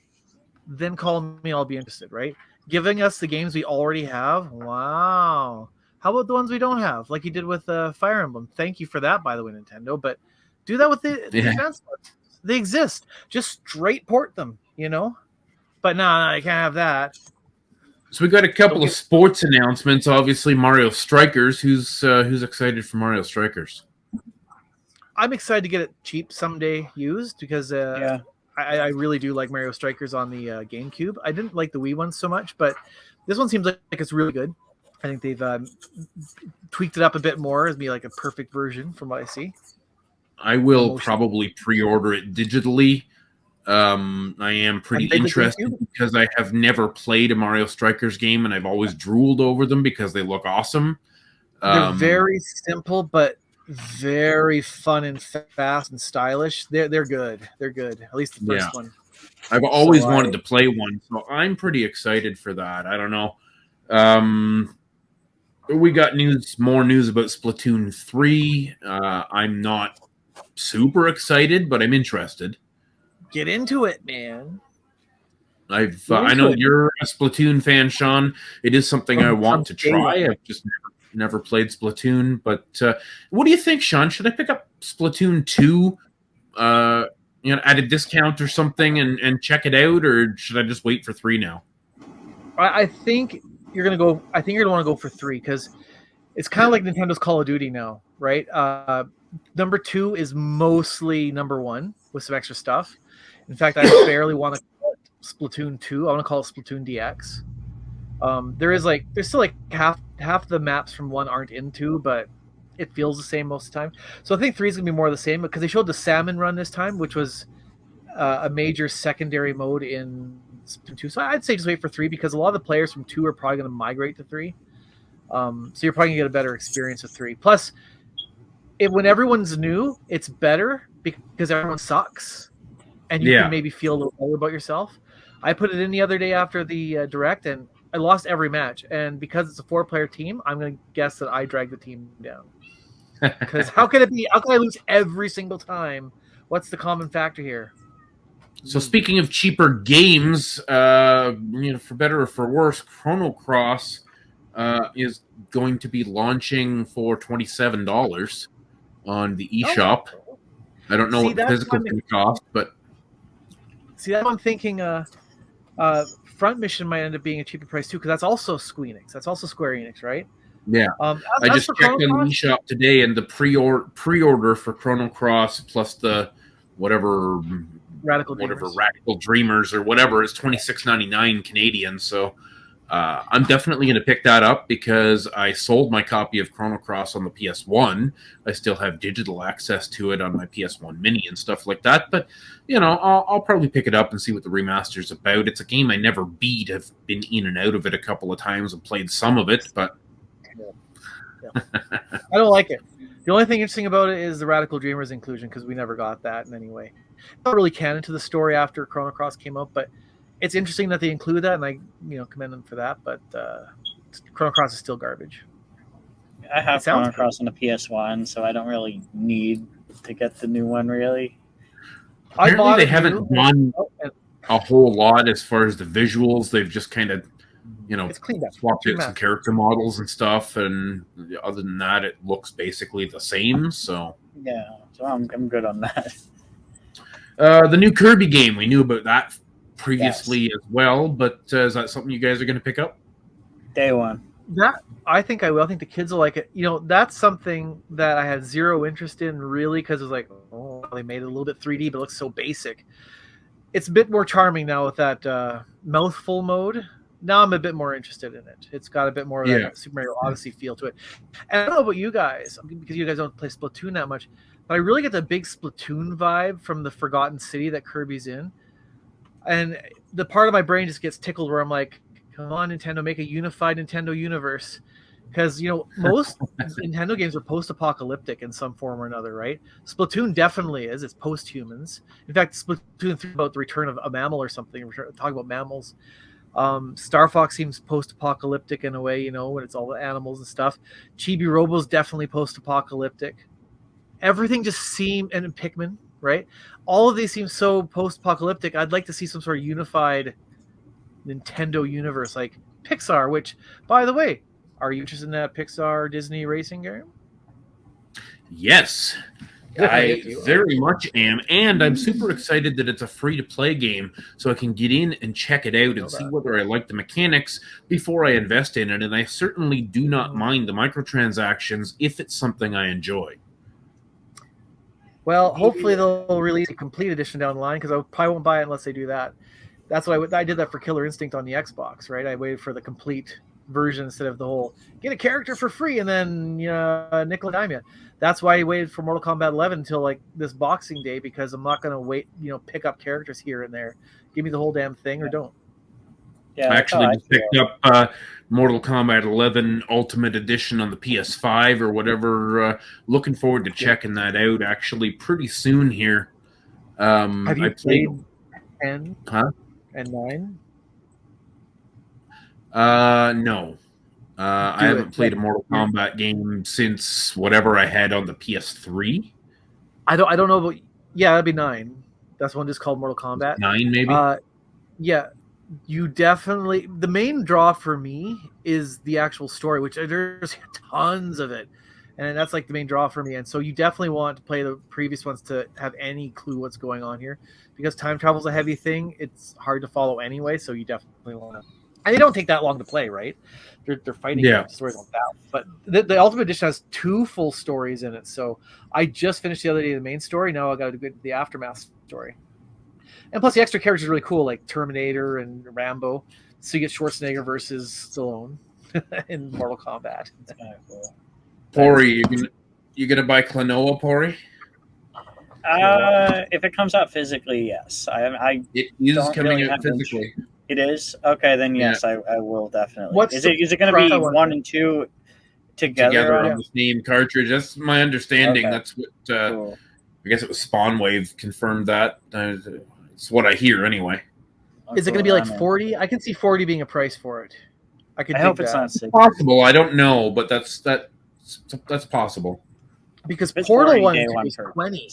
then call me. I'll be interested. Right? Giving us the games we already have. Wow. How about the ones we don't have, like you did with Fire Emblem? Thank you for that, by the way, Nintendo. But do that with the Advance ones. They exist. Just straight port them. But no, I can't have that. So we got a couple of sports announcements. Obviously, Mario Strikers. Who's excited for Mario Strikers? I'm excited to get it cheap someday, used, because I really do like Mario Strikers on the GameCube. I didn't like the Wii one so much, but this one seems like it's really good. I think they've tweaked it up a bit more as be like a perfect version from what I see. I will probably pre-order it digitally. I am pretty interested because I have never played a Mario Strikers game, and I've always drooled over them because they look awesome. They're very simple, but very fun and fast and stylish. They're good. They're good. At least the first one. I've always wanted to play one, so I'm pretty excited for that. I don't know. We got more news about Splatoon 3. I'm not super excited, but I'm interested. Get into it, man. I know you're a Splatoon fan, Shawn. It is something I want to try. I've just never played Splatoon. But what do you think, Shawn? Should I pick up Splatoon 2 at a discount or something and check it out, or should I just wait for 3 now? I think you're gonna go. I think you're gonna want to go for 3 because it's kind of like Nintendo's Call of Duty now, right? Number 2 is mostly number 1 with some extra stuff. In fact, I barely want to call it Splatoon 2. I want to call it Splatoon DX. There's still like half the maps from 1 aren't in 2, but it feels the same most of the time. So I think 3 is gonna be more of the same because they showed the Salmon Run this time, which was a major secondary mode in Splatoon 2. So I'd say just wait for 3 because a lot of the players from 2 are probably going to migrate to 3. So you're probably going to get a better experience with 3. Plus, when everyone's new, it's better because everyone sucks. And you can maybe feel a little better about yourself. I put it in the other day after the Direct, and I lost every match. And because it's a 4-player team, I'm going to guess that I dragged the team down. Because how can I lose every single time? What's the common factor here? So speaking of cheaper games, for better or for worse, Chrono Cross is going to be launching for $27 on the eShop. I don't know what the physical can cost, but see, that I'm thinking Front Mission might end up being a cheaper price too, because that's also Squeenix. That's also Square Enix, right? Yeah. I just checked on the eShop today, and the pre-order for Chrono Cross plus the whatever Radical Dreamers or whatever is $26.99 Canadian. So I'm definitely going to pick that up because I sold my copy of Chrono Cross on the PS1. I still have digital access to it on my PS1 Mini and stuff like that. But I'll probably pick it up and see what the remaster's about. It's a game I never beat. I've been in and out of it a couple of times and played some of it, but I don't like it. The only thing interesting about it is the Radical Dreamers inclusion because we never got that in any way. Not really canon to the story after Chrono Cross came out, but it's interesting that they include that, and I commend them for that. But Chrono Cross is still garbage. I have Chrono Cross on the PS1, so I don't really need to get the new one. Really, apparently they haven't done a whole lot as far as the visuals. They've just kind of swapped out some character models and stuff, and other than that, it looks basically the same. So yeah, so I'm good on that. The new Kirby game, we knew about that previously as well, but is that something you guys are going to pick up? Day one. That I think I will. I think the kids will like it. That's something that I had zero interest in really because it was like, oh, they made it a little bit 3D, but it looks so basic. It's a bit more charming now with that mouthful mode now I'm a bit more interested in it. It's got a bit more of that Super Mario Odyssey feel to it. And I don't know about you guys, because you guys don't play Splatoon that much, but I really get the big Splatoon vibe from the Forgotten City that Kirby's in. And the part of my brain just gets tickled where I'm like, come on, Nintendo, make a unified Nintendo universe. Because, most Nintendo games are post-apocalyptic in some form or another, right? Splatoon definitely is. It's post-humans. In fact, Splatoon 3 about the return of a mammal or something. We're talking about mammals. Star Fox seems post-apocalyptic in a way, when it's all the animals and stuff. Chibi Robo's definitely post-apocalyptic. Everything just seemed, and Pikmin, right? All of these seem so post-apocalyptic. I'd like to see some sort of unified Nintendo universe, like Pixar, which, by the way, are you interested in that Pixar Disney racing game? Yes, I very much am. And I'm super excited that it's a free-to-play game, so I can get in and check it out and see whether I like the mechanics before I invest in it. And I certainly do not mind the microtransactions if it's something I enjoy. Well, hopefully they'll release a complete edition down the line, because I probably won't buy it unless they do that. That's what I did that for Killer Instinct on the Xbox, right? I waited for the complete version instead of the whole get a character for free and then nickel and dime you. That's why I waited for Mortal Kombat 11 until like this Boxing Day, because I'm not going to wait, pick up characters here and there. Give me the whole damn thing or don't. Yeah, I actually just picked up Mortal Kombat 11 Ultimate Edition on the PS5 or whatever. Looking forward to checking that out actually pretty soon here. Have you played 10 and 9? No. I haven't played a Mortal Kombat game since whatever I had on the PS3. I don't know about. Yeah, that'd be 9. That's one just called Mortal Kombat. 9 maybe. Yeah, you definitely. The main draw for me is the actual story, which there's tons of it, and that's like the main draw for me. And so you definitely want to play the previous ones to have any clue what's going on here, because time travel is a heavy thing. It's hard to follow anyway, so you definitely want to. And they don't take that long to play, right? They're fighting stories like that. But the Ultimate Edition has 2 full stories in it. So I just finished the other day the main story. Now I got to do the Aftermath story. And plus the extra characters are really cool, like Terminator and Rambo. So you get Schwarzenegger versus Stallone in Mortal Kombat. That's kind of cool. Pory, you gonna buy Klonoa, Pory? If it comes out physically, yes. It is coming out physically. It is? Okay, then yes, I will definitely. Is it going to be 1 and 2 together on the same cartridge? That's my understanding. Okay. That's what cool. I guess it was Spawn Wave confirmed that. It's what I hear anyway. Is it going to be like 40? I can see 40 being a price for it. I hope it's not 60. Possible. I don't know, but that's possible. Because Portal 1 is 20.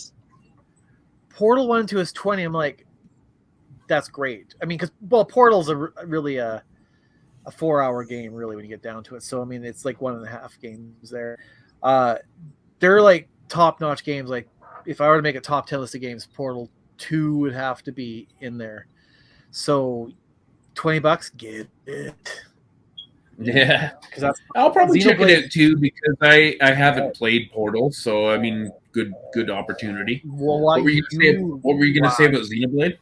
Portal 1 and 2 is 20. I'm like, that's great. I mean, because Portal's really a 4-hour game, really, when you get down to it. So I mean, it's like 1.5 games there. They're like top-notch games. Like if I were to make a top 10 list of games, Portal 2 would have to be in there. So $20, get it. Yeah, because I'll probably check it out too, because I haven't played Portal. So I mean, good opportunity. Well, what were you going to say about Xenoblade?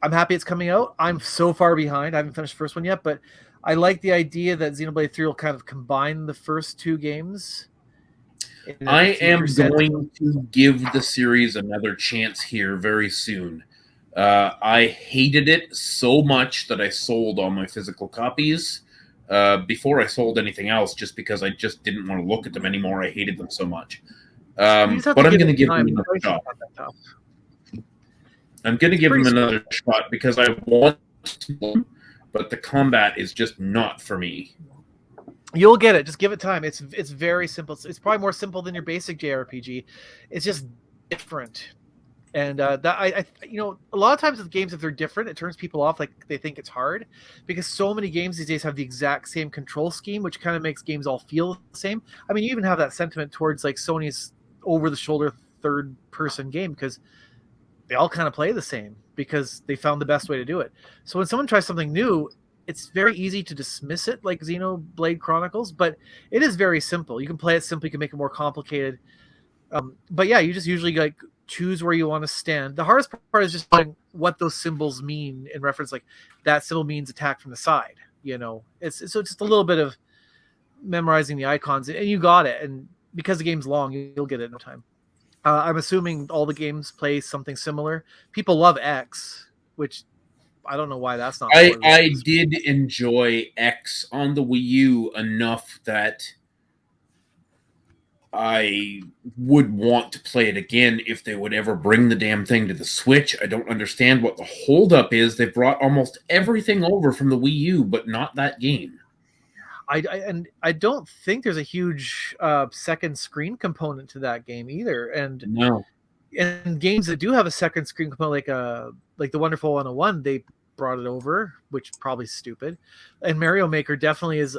I'm happy it's coming out. I'm so far behind. I haven't finished the first one yet, but I like the idea that Xenoblade 3 will kind of combine the first 2 games. I am going to give the series another chance here very soon. I hated it so much that I sold all my physical copies before I sold anything else, just because I just didn't want to look at them anymore. I hated them so much. But I'm going to give them another shot. I'm going to give him another shot because I want to, but the combat is just not for me. You'll get it. Just give it time. It's very simple. It's probably more simple than your basic JRPG. It's just different. And a lot of times with games, if they're different, it turns people off. Like they think it's hard, because so many games these days have the exact same control scheme, which kind of makes games all feel the same. I mean, you even have that sentiment towards like Sony's over-the-shoulder third-person game, because they all kind of play the same because they found the best way to do it. So when someone tries something new, it's very easy to dismiss it, like Xenoblade Chronicles, but it is very simple. You can play it simple. You can make it more complicated. But yeah, you just usually like choose where you want to stand. The hardest part is just knowing what those symbols mean in reference, like that symbol means attack from the side. It's just a little bit of memorizing the icons, and you got it. And because the game's long, you'll get it in no time. I'm assuming all the games play something similar. People love X, which I don't know why that's not. I did enjoy X on the Wii U enough that I would want to play it again if they would ever bring the damn thing to the Switch. I don't understand what the holdup is. They brought almost everything over from the Wii U, but not that game. I don't think there's a huge second screen component to that game either. And no. And games that do have a second screen component, like the Wonderful 101, they brought it over, which probably stupid. And Mario Maker definitely is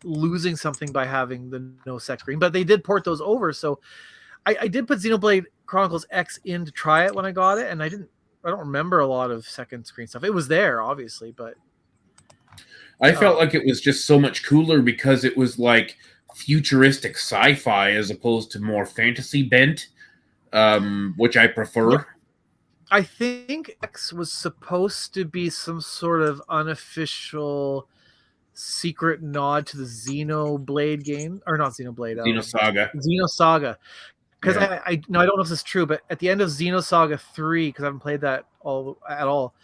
losing something by having the no second screen, but they did port those over. So I did put Xenoblade Chronicles X in to try it when I got it, and I don't remember a lot of second screen stuff. It was there, obviously, but I felt like it was just so much cooler because it was like futuristic sci-fi as opposed to more fantasy bent, which I prefer. Yeah. I think X was supposed to be some sort of unofficial secret nod to the Xenoblade game, or not Xenoblade, Xenosaga. Because I don't know if this is true, but at the end of Xenosaga 3, because I haven't played that at all,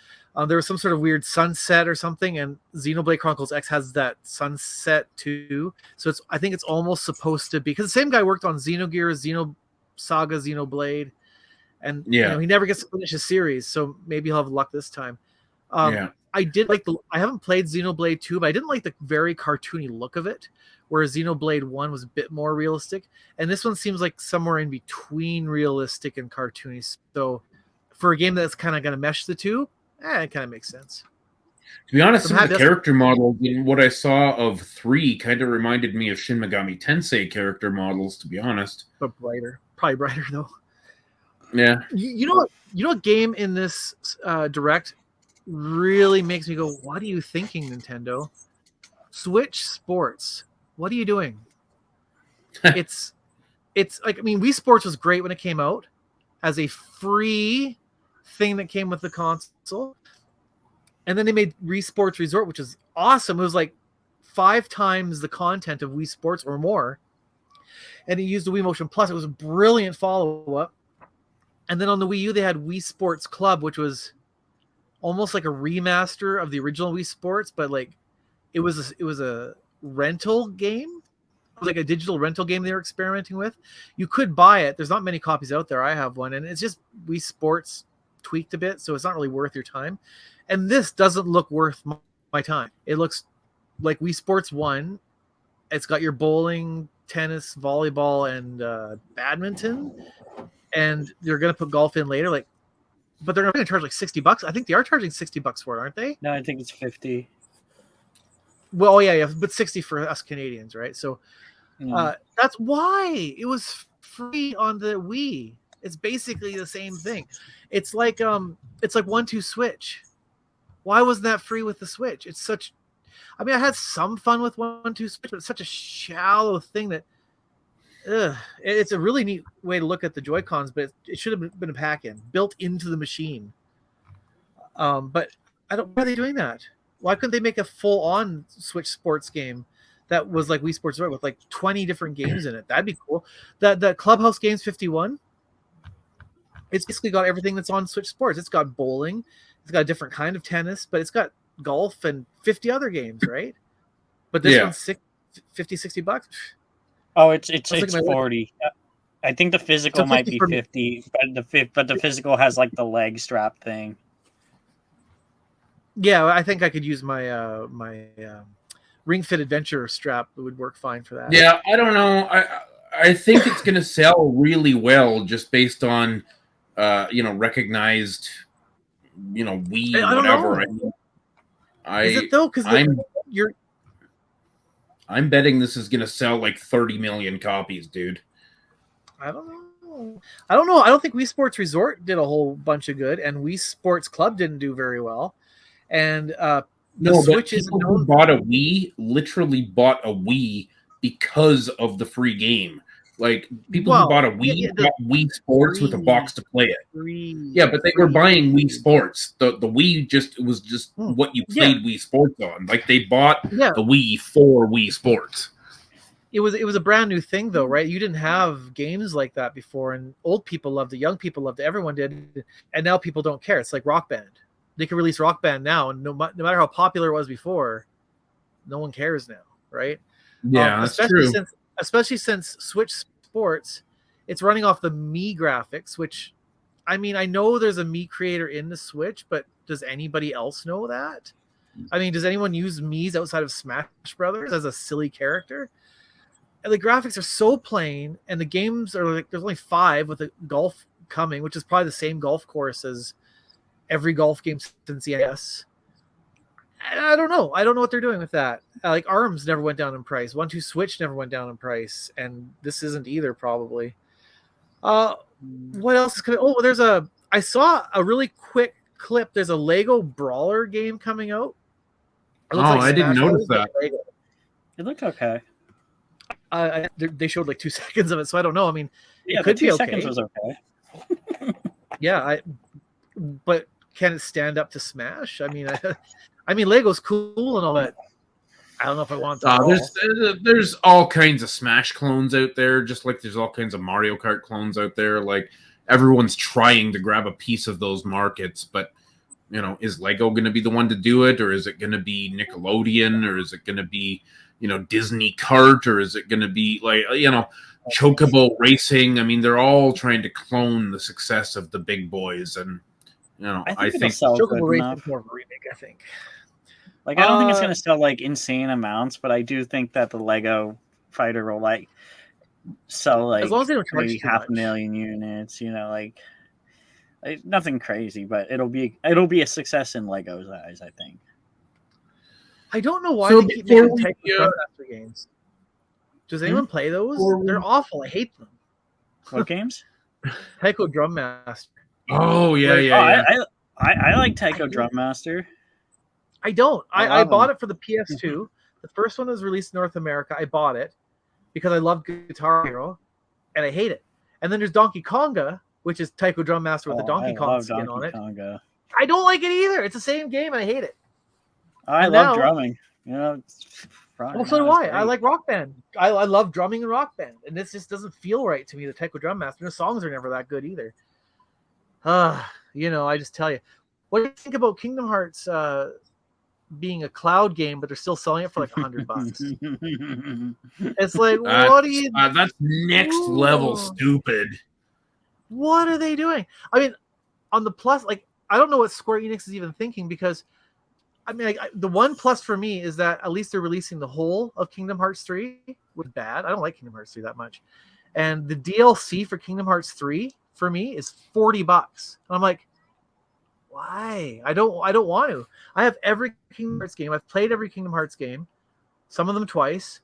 there was some sort of weird sunset or something, and Xenoblade Chronicles X has that sunset too. So I think it's almost supposed to be, because the same guy worked on Xenogears, Xenosaga, Xenoblade, and he never gets to finish a series, so maybe he'll have luck this time. I did like I haven't played Xenoblade 2, but I didn't like the very cartoony look of it, whereas Xenoblade 1 was a bit more realistic, and this one seems like somewhere in between realistic and cartoony. So for a game that's kind of going to mesh the two, it kind of makes sense. To be honest, some of the character models in what I saw of 3 kind of reminded me of Shin Megami Tensei character models, to be honest. But brighter. Probably brighter, though. Yeah. You know what game in this Direct really makes me go, what are you thinking, Nintendo? Switch Sports. What are you doing? It's like, I mean, Wii Sports was great when it came out as a free thing that came with the console, and then they made Wii Sports Resort, which is awesome. It was like 5 times the content of Wii Sports or more, and it used the Wii Motion Plus. It was a brilliant follow-up. And then on the Wii U they had Wii Sports Club, which was almost like a remaster of the original Wii Sports, but like it was a rental game. It was like a digital rental game they were experimenting with. You could buy it. There's not many copies out there. I have one, and it's just Wii Sports tweaked a bit, so it's not really worth your time. And this doesn't look worth my time. It looks like Wii Sports 1. It's got your bowling, tennis, volleyball, and badminton, and they're going to put golf in later. But they're not going to charge like $60. I think they are charging $60 for it, aren't they? No, I think it's 50. Well, yeah, but 60 for us Canadians, right? So that's why it was free on the Wii. It's basically the same thing. It's like 1-2 Switch. Why wasn't that free with the Switch? I mean, I had some fun with 1-2 Switch, but it's such a shallow thing that it's a really neat way to look at the Joy-Cons, but it should have been a pack-in built into the machine. But why are they doing that? Why couldn't they make a full-on Switch sports game that was like Wii Sports with like 20 different games in it? That'd be cool. The Clubhouse Games 51, it's basically got everything that's on Switch Sports. It's got bowling, it's got a different kind of tennis, but it's got golf and 50 other games, right? But this one's $50-$60. Oh, it's 40. I think the physical might be 50, but the physical has like the leg strap thing. Yeah, I think I could use my Ring Fit Adventure strap. It would work fine for that. Yeah, I don't know. I think it's going to sell really well just based on recognized Wii whatever. Is it though? Because I'm betting this is going to sell like 30 million copies, dude. I don't know. I don't think Wii Sports Resort did a whole bunch of good, and Wii Sports Club didn't do very well. And the Switch is people who bought a Wii literally bought a Wii because of the free game. Like people who bought a Wii bought Wii Sports with a box to play it. Yeah, but they were buying Wii Sports. The Wii was just what you played Wii Sports on. Like they bought the Wii for Wii Sports. It was a brand new thing though, right? You didn't have games like that before, and old people loved it, young people loved it, everyone did, and now people don't care. It's like Rock Band. They can release Rock Band now, and no matter how popular it was before, no one cares now, right? Yeah, that's true. Especially since Switch Sports, it's running off the Mii graphics, which, I mean, I know there's a Mii creator in the Switch, but does anybody else know that? I mean, does anyone use Mii's outside of Smash Brothers as a silly character? And the graphics are so plain, and the games are like, there's only 5 with the golf coming, which is probably the same golf course as every golf game since ES. I don't know. I don't know what they're doing with that. Like ARMS never went down in price. 1-2 Switch never went down in price, and this isn't either probably. What else is coming? Oh, I saw a really quick clip. There's a Lego Brawler game coming out. I didn't notice that. It looked okay. They showed like 2 seconds of it, so I don't know. I mean, yeah, it could be 2 okay. seconds was okay. Yeah, but can it stand up to Smash? I mean, Lego's cool and all that. I don't know if I want that. There's all kinds of Smash clones out there, just like there's all kinds of Mario Kart clones out there. Like everyone's trying to grab a piece of those markets, but is Lego going to be the one to do it, or is it going to be Nickelodeon, or is it going to be Disney Kart, or is it going to be like Chocobo Racing? I mean, they're all trying to clone the success of the big boys, and I think Chocobo Racing is more of a remake. I think. Like, I don't think it's going to sell like insane amounts, but I do think that the Lego Fighter will like sell like as long as they don't charge maybe too 500,000 units. Like nothing crazy, but it'll be a success in Lego's eyes, I think. I don't know why they keep making Taiko Drum Master games. Does anyone play those? They're awful. I hate them. What games? Taiko Drum Master. Oh yeah. I like Taiko Drum Master. I don't. I bought it for the PS2. The first one was released in North America. I bought it because I love Guitar Hero, and I hate it. And then there's Donkey Konga, which is Taiko Drum Master with a Donkey Kong skin on it. Konga. I don't like it either. It's the same game, and I hate it. I love drumming. Well, so do I. I like Rock Band. I love drumming and Rock Band, and this just doesn't feel right to me. The Taiko Drum Master. The songs are never that good either. I just tell you. What do you think about Kingdom Hearts being a cloud game, but they're still selling it for like $100? It's like, what do you? That's next level stupid. What are they doing? I mean, on the plus, like, I don't know what Square Enix is even thinking, because I mean, the one plus for me is that at least they're releasing the whole of Kingdom Hearts 3, which is bad. I don't like Kingdom Hearts 3 that much. And the DLC for Kingdom Hearts 3 for me is $40. And I'm like, why? I don't want to. I have every Kingdom Hearts game. I've played every Kingdom Hearts game, some of them twice,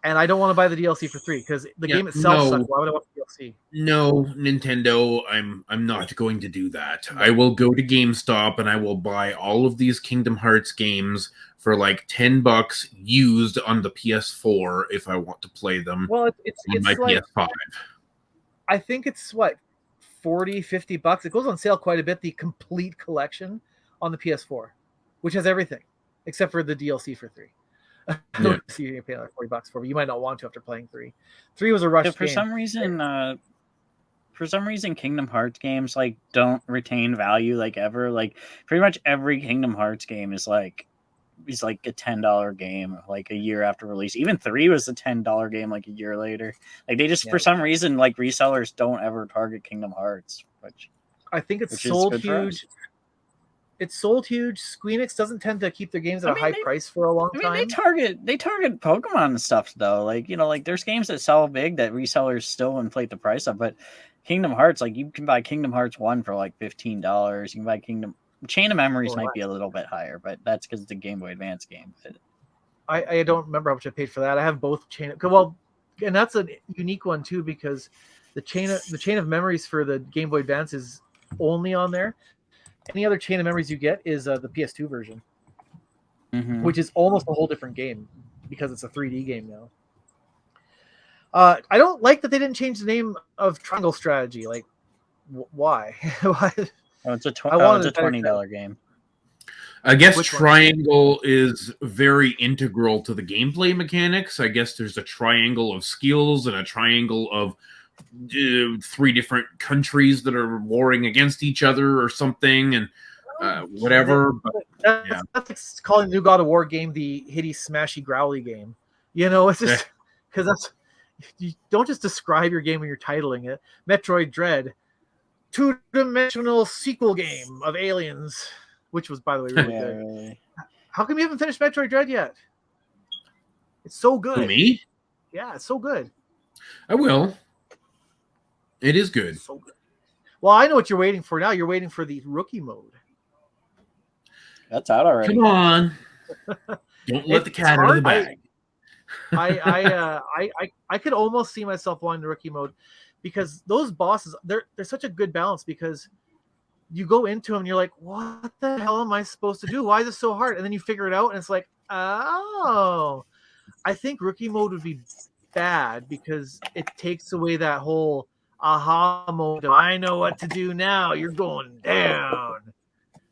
and I don't want to buy the DLC for 3 because the game itself sucks. Why would I want the DLC? No, Nintendo, I'm not going to do that. I will go to GameStop and I will buy all of these Kingdom Hearts games for like $10 used on the PS4 if I want to play them. Well, it's my like, PS5. I think it's what, $40-$50. It goes on sale quite a bit, the complete collection on the PS4, which has everything except for the DLC for 3. So you can pay like $40 for, but you might not want to after playing 3. 3 was a rush for game. Some reason Kingdom Hearts games like don't retain value like ever. Like pretty much every Kingdom Hearts game is like a $10 game like a year after release. Even 3 was a $10 game like a year later. Like they just for some reason like resellers don't ever target Kingdom Hearts, which I think it's sold huge. It's sold huge. Square Enix doesn't tend to keep their games at a high price for a long time. They target Pokemon and stuff though. Like like there's games that sell big that resellers still inflate the price of. But Kingdom Hearts, like you can buy Kingdom Hearts 1 for like $15. You can buy Chain of Memories might be a little bit higher, but that's because it's a Game Boy Advance game. But I don't remember how much I paid for that. I have both and that's a unique one too, because the Chain of Memories for the Game Boy Advance is only on there. Any other Chain of Memories you get is the PS2 version, which is almost a whole different game because it's a 3D game now. I don't like that they didn't change the name of Triangle Strategy. Like, why? Why? Oh, it's a $20 game. I guess Which one? Triangle is very integral to the gameplay mechanics. I guess there's a triangle of skills and a triangle of 3 different countries that are warring against each other or something, and whatever. But, that's like calling the new God of War game the hitty, smashy, growly game. You know, it's just because that's you don't just describe your game when you're titling it. Metroid Dread, 2-dimensional sequel game of Aliens, which was, by the way, really good. Really. How come you haven't finished Metroid Dread yet? It's so good. Who, me? Yeah, it's so good. I will. It is good. So good. Well, I know what you're waiting for now. You're waiting for the rookie mode. That's out already. Come on. Don't let the cat out of the bag. I could almost see myself wanting the rookie mode because those bosses, they're such a good balance because you go into them and you're like, what the hell am I supposed to do? Why is it so hard? And then you figure it out and it's like, oh, I think rookie mode would be bad because it takes away that whole aha mode. I know what to do now. You're going down.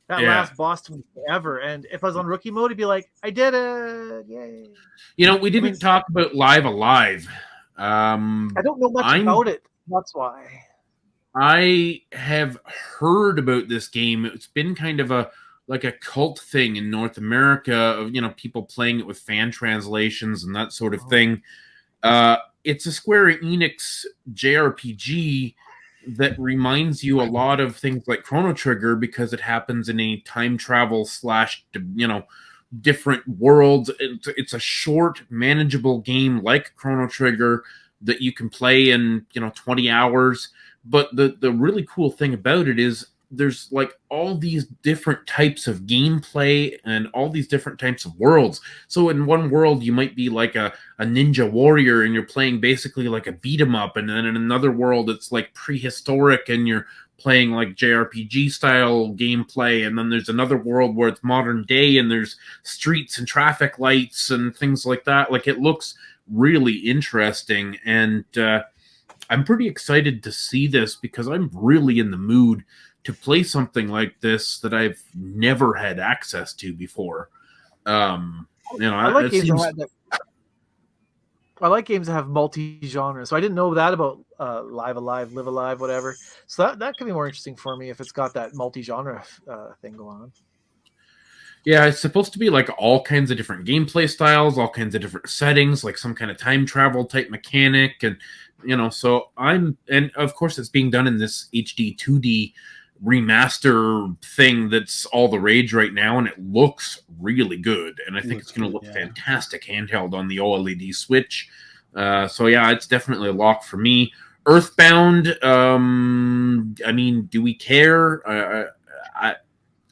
That last boss took me forever. And if I was on rookie mode, it'd be like, I did it. Yay. You know, we didn't talk about Live Alive. I don't know much about it. That's why. I have heard about this game. It's been kind of a cult thing in North America of, you know, people playing it with fan translations and that sort of thing. It's a Square Enix JRPG that reminds you a lot of things like Chrono Trigger because it happens in a time travel / you know, different worlds. It's a short, manageable game like Chrono Trigger that you can play in, you know, 20 hours. But the really cool thing about it is there's like all these different types of gameplay and all these different types of worlds. So in one world, you might be like a ninja warrior and you're playing basically like a beat 'em up. And then in another world, it's like prehistoric and you're playing like JRPG style gameplay. And then there's another world where it's modern day and there's streets and traffic lights and things like that. Like, it looks really interesting. And I'm pretty excited to see this because I'm really in the mood to play something like this that I've never had access to before. You know, I like games that have multi-genre. So I didn't know that about Live Alive, Live Alive, whatever. So that could be more interesting for me if it's got that multi-genre thing going on. Yeah, it's supposed to be like all kinds of different gameplay styles, all kinds of different settings, like some kind of time travel type mechanic. And, you know, and of course it's being done in this HD 2D remaster thing that's all the rage right now, and it looks really good. And I think it's going to look fantastic handheld on the OLED Switch. So yeah, it's definitely a lock for me. Earthbound, I mean, do we care?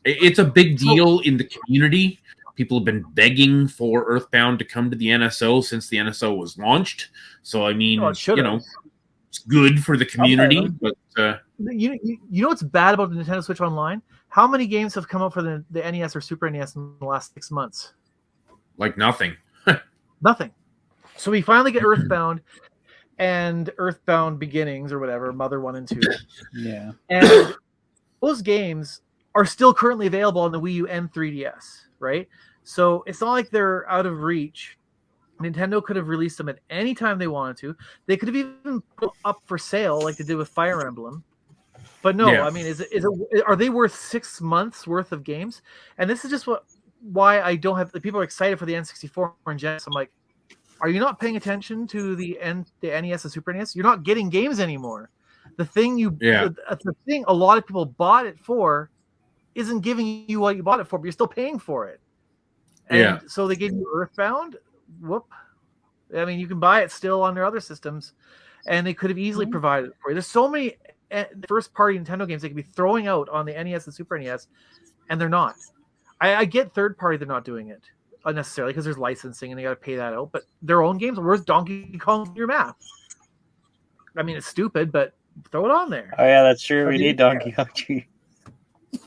It's a big deal in the community. People have been begging for Earthbound to come to the NSO since the NSO was launched. So I mean, you know, it's good for the community, but you know what's bad about the Nintendo Switch Online? How many games have come out for the NES or Super NES in the last 6 months? Like nothing. Nothing. So we finally get Earthbound and Earthbound Beginnings or whatever, Mother 1 and 2. Yeah. And those games are still currently available on the Wii U and 3DS, right? So it's not like they're out of reach. Nintendo could have released them at any time they wanted to. They could have even put up for sale like they did with Fire Emblem. But no, I mean, are they worth 6 months worth of games? And this is just why I don't have. The people are excited for the N64 and Genesis. I'm like, are you not paying attention to the NES and Super NES? You're not getting games anymore. The thing the thing a lot of people bought it for isn't giving you what you bought it for, but you're still paying for it. And so they gave you Earthbound. Whoop. I mean, you can buy it still on their other systems, and they could have easily provided it for you. There's so many first-party Nintendo games they could be throwing out on the NES and Super NES, and they're not. I get third-party they're not doing it unnecessarily because there's licensing and they got to pay that out, but their own games, where's Donkey Kong Your Math? I mean, it's stupid, but throw it on there. Oh, yeah, that's true. We need Donkey Kong.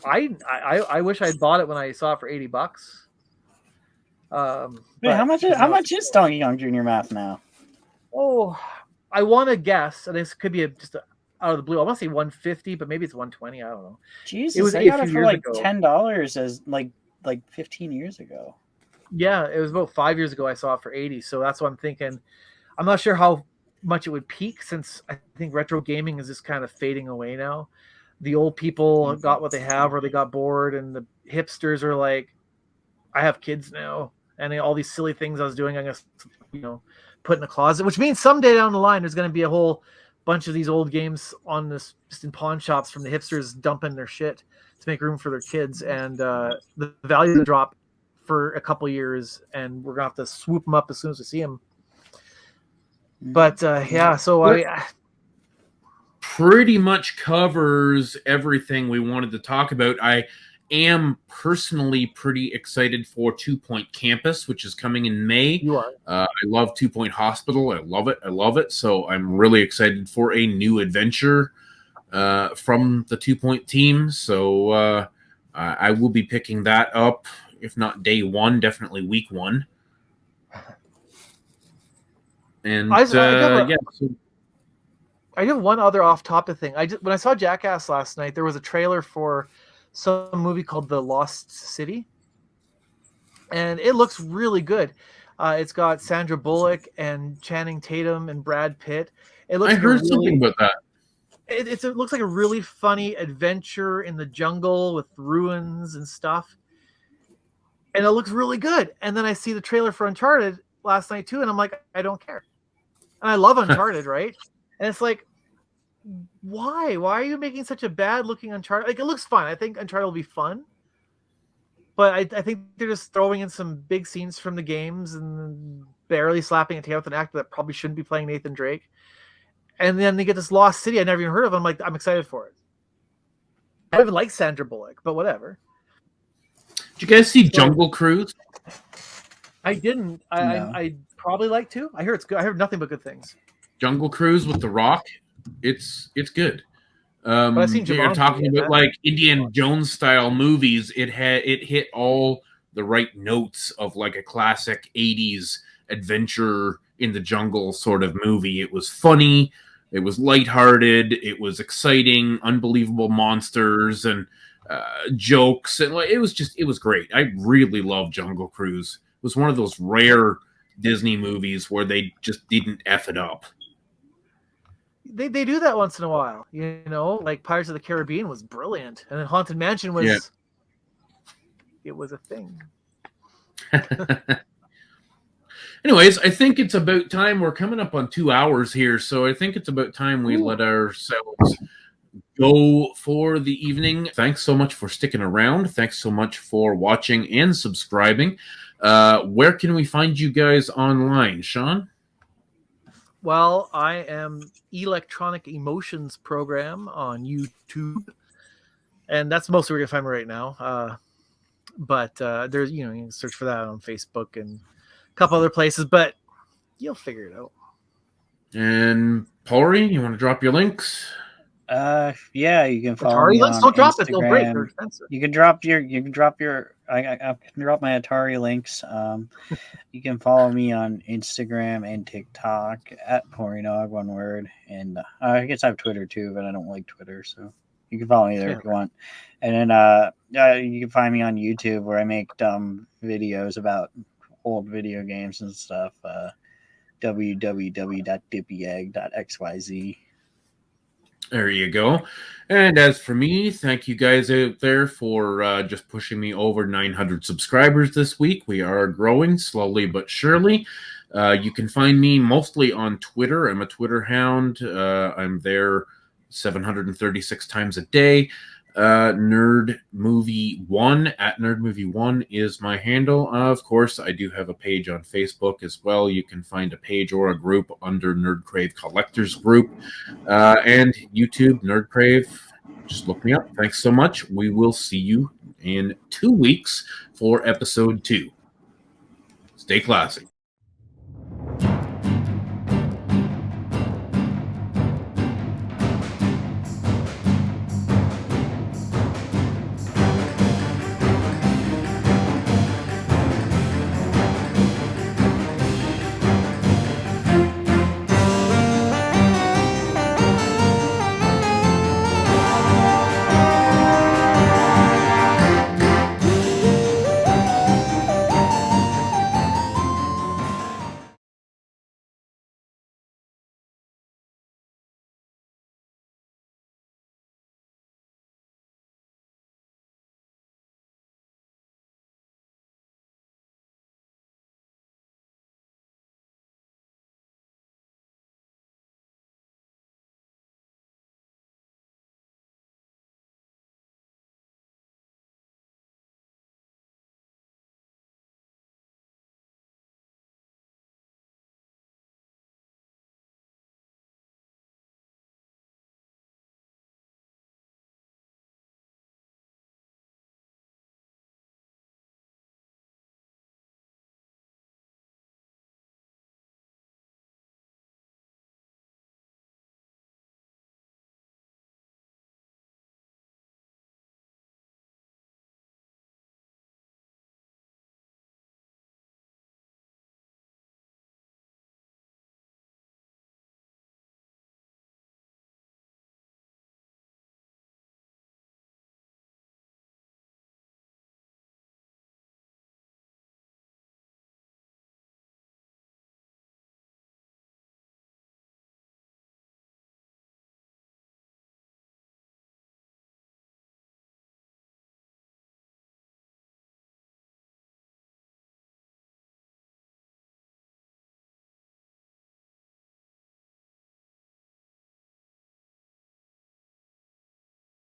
I wish I'd bought it when I saw it for $80. Wait, how much is Donkey Kong Junior Math now? Oh, I want to guess, and this could be just out of the blue. I want to say 150, but maybe it's 120. I don't know. Jesus, It was I a got it few for years like ago. $10 as like 15 years ago. Yeah, it was about 5 years ago I saw it for 80. So that's what I'm thinking. I'm not sure how much it would peak, since I think retro gaming is just kind of fading away now. The old people got what they have, or they got bored, and the hipsters are like, I have kids now, and all these silly things I was doing, I'm gonna, put in a closet. Which means someday down the line, there's gonna be a whole bunch of these old games on this just in pawn shops from the hipsters dumping their shit to make room for their kids, and the value will drop for a couple years, and we're gonna have to swoop them up as soon as we see them. But yeah, so I pretty much covers everything we wanted to talk about. I am personally pretty excited for 2 Point Campus, which is coming in May. You are. I love 2 Point Hospital. I love it. I love it. So I'm really excited for a new adventure from the 2 Point team. So I will be picking that up, if not day one, definitely week one. And I have one other off-topic thing. When I saw Jackass last night, there was a trailer for some movie called The Lost City, and it looks really good. It's got Sandra Bullock and Channing Tatum and Brad Pitt. It looks. I heard something about that. It looks like a really funny adventure in the jungle with ruins and stuff, and it looks really good. And then I see the trailer for Uncharted last night too, and I'm like, I don't care. And I love Uncharted, right? And it's like, why? Why are you making such a bad-looking Uncharted? Like, it looks fun. I think Uncharted will be fun. But I think they're just throwing in some big scenes from the games and barely slapping a tail with an actor that probably shouldn't be playing Nathan Drake. And then they get this Lost City I never even heard of. I'm like, I'm excited for it. I don't even like Sandra Bullock, but whatever. Did you guys see Jungle Cruise? I didn't. No. I probably like to. I hear it's good. I heard nothing but good things. Jungle Cruise with The Rock. It's good. But I've seen you're Jumanji, talking and about like Indiana Jones style movies. It hit all the right notes of like a classic 80s adventure in the jungle sort of movie. It was funny, it was lighthearted, it was exciting, unbelievable monsters and jokes, and it was great. I really loved Jungle Cruise. It was one of those rare Disney movies where they just didn't F it up. They do that once in a while, like Pirates of the Caribbean was brilliant, and then Haunted Mansion was it was a thing. Anyways, I think it's about time. We're coming up on 2 hours here, so I think it's about time we let ourselves go for the evening. Thanks so much for sticking around. Thanks so much for watching and subscribing. Where can we find you guys online, Shawn? Well, I am Electronic Emotions Program on YouTube, and that's mostly where you're gonna find me right now. But there's, you can search for that on Facebook and a couple other places, but you'll figure it out. And Pory, you want to drop your links? Yeah, you can follow Atari me links. on Don't drop Instagram. it; they'll break. They're expensive. You can drop your. I can drop my Atari links. You can follow me on Instagram and TikTok at Porynog, one word. And I guess I have Twitter too, but I don't like Twitter, so you can follow me there if you want. And then you can find me on YouTube where I make dumb videos about old video games and stuff. www.dippyegg.xyz. There you go. And as for me, thank you guys out there for just pushing me over 900 subscribers this week. We are growing slowly but surely. You can find me mostly on Twitter. I'm a Twitter hound. I'm there 736 times a day. Nerd Movie 1 at Nerd Movie 1 is my handle. Of course, I do have a page on Facebook as well. You can find a page or a group under Nerd Crave Collectors Group, and YouTube Nerd Crave. Just look me up. Thanks so much. We will see you in 2 weeks for episode 2. Stay classy.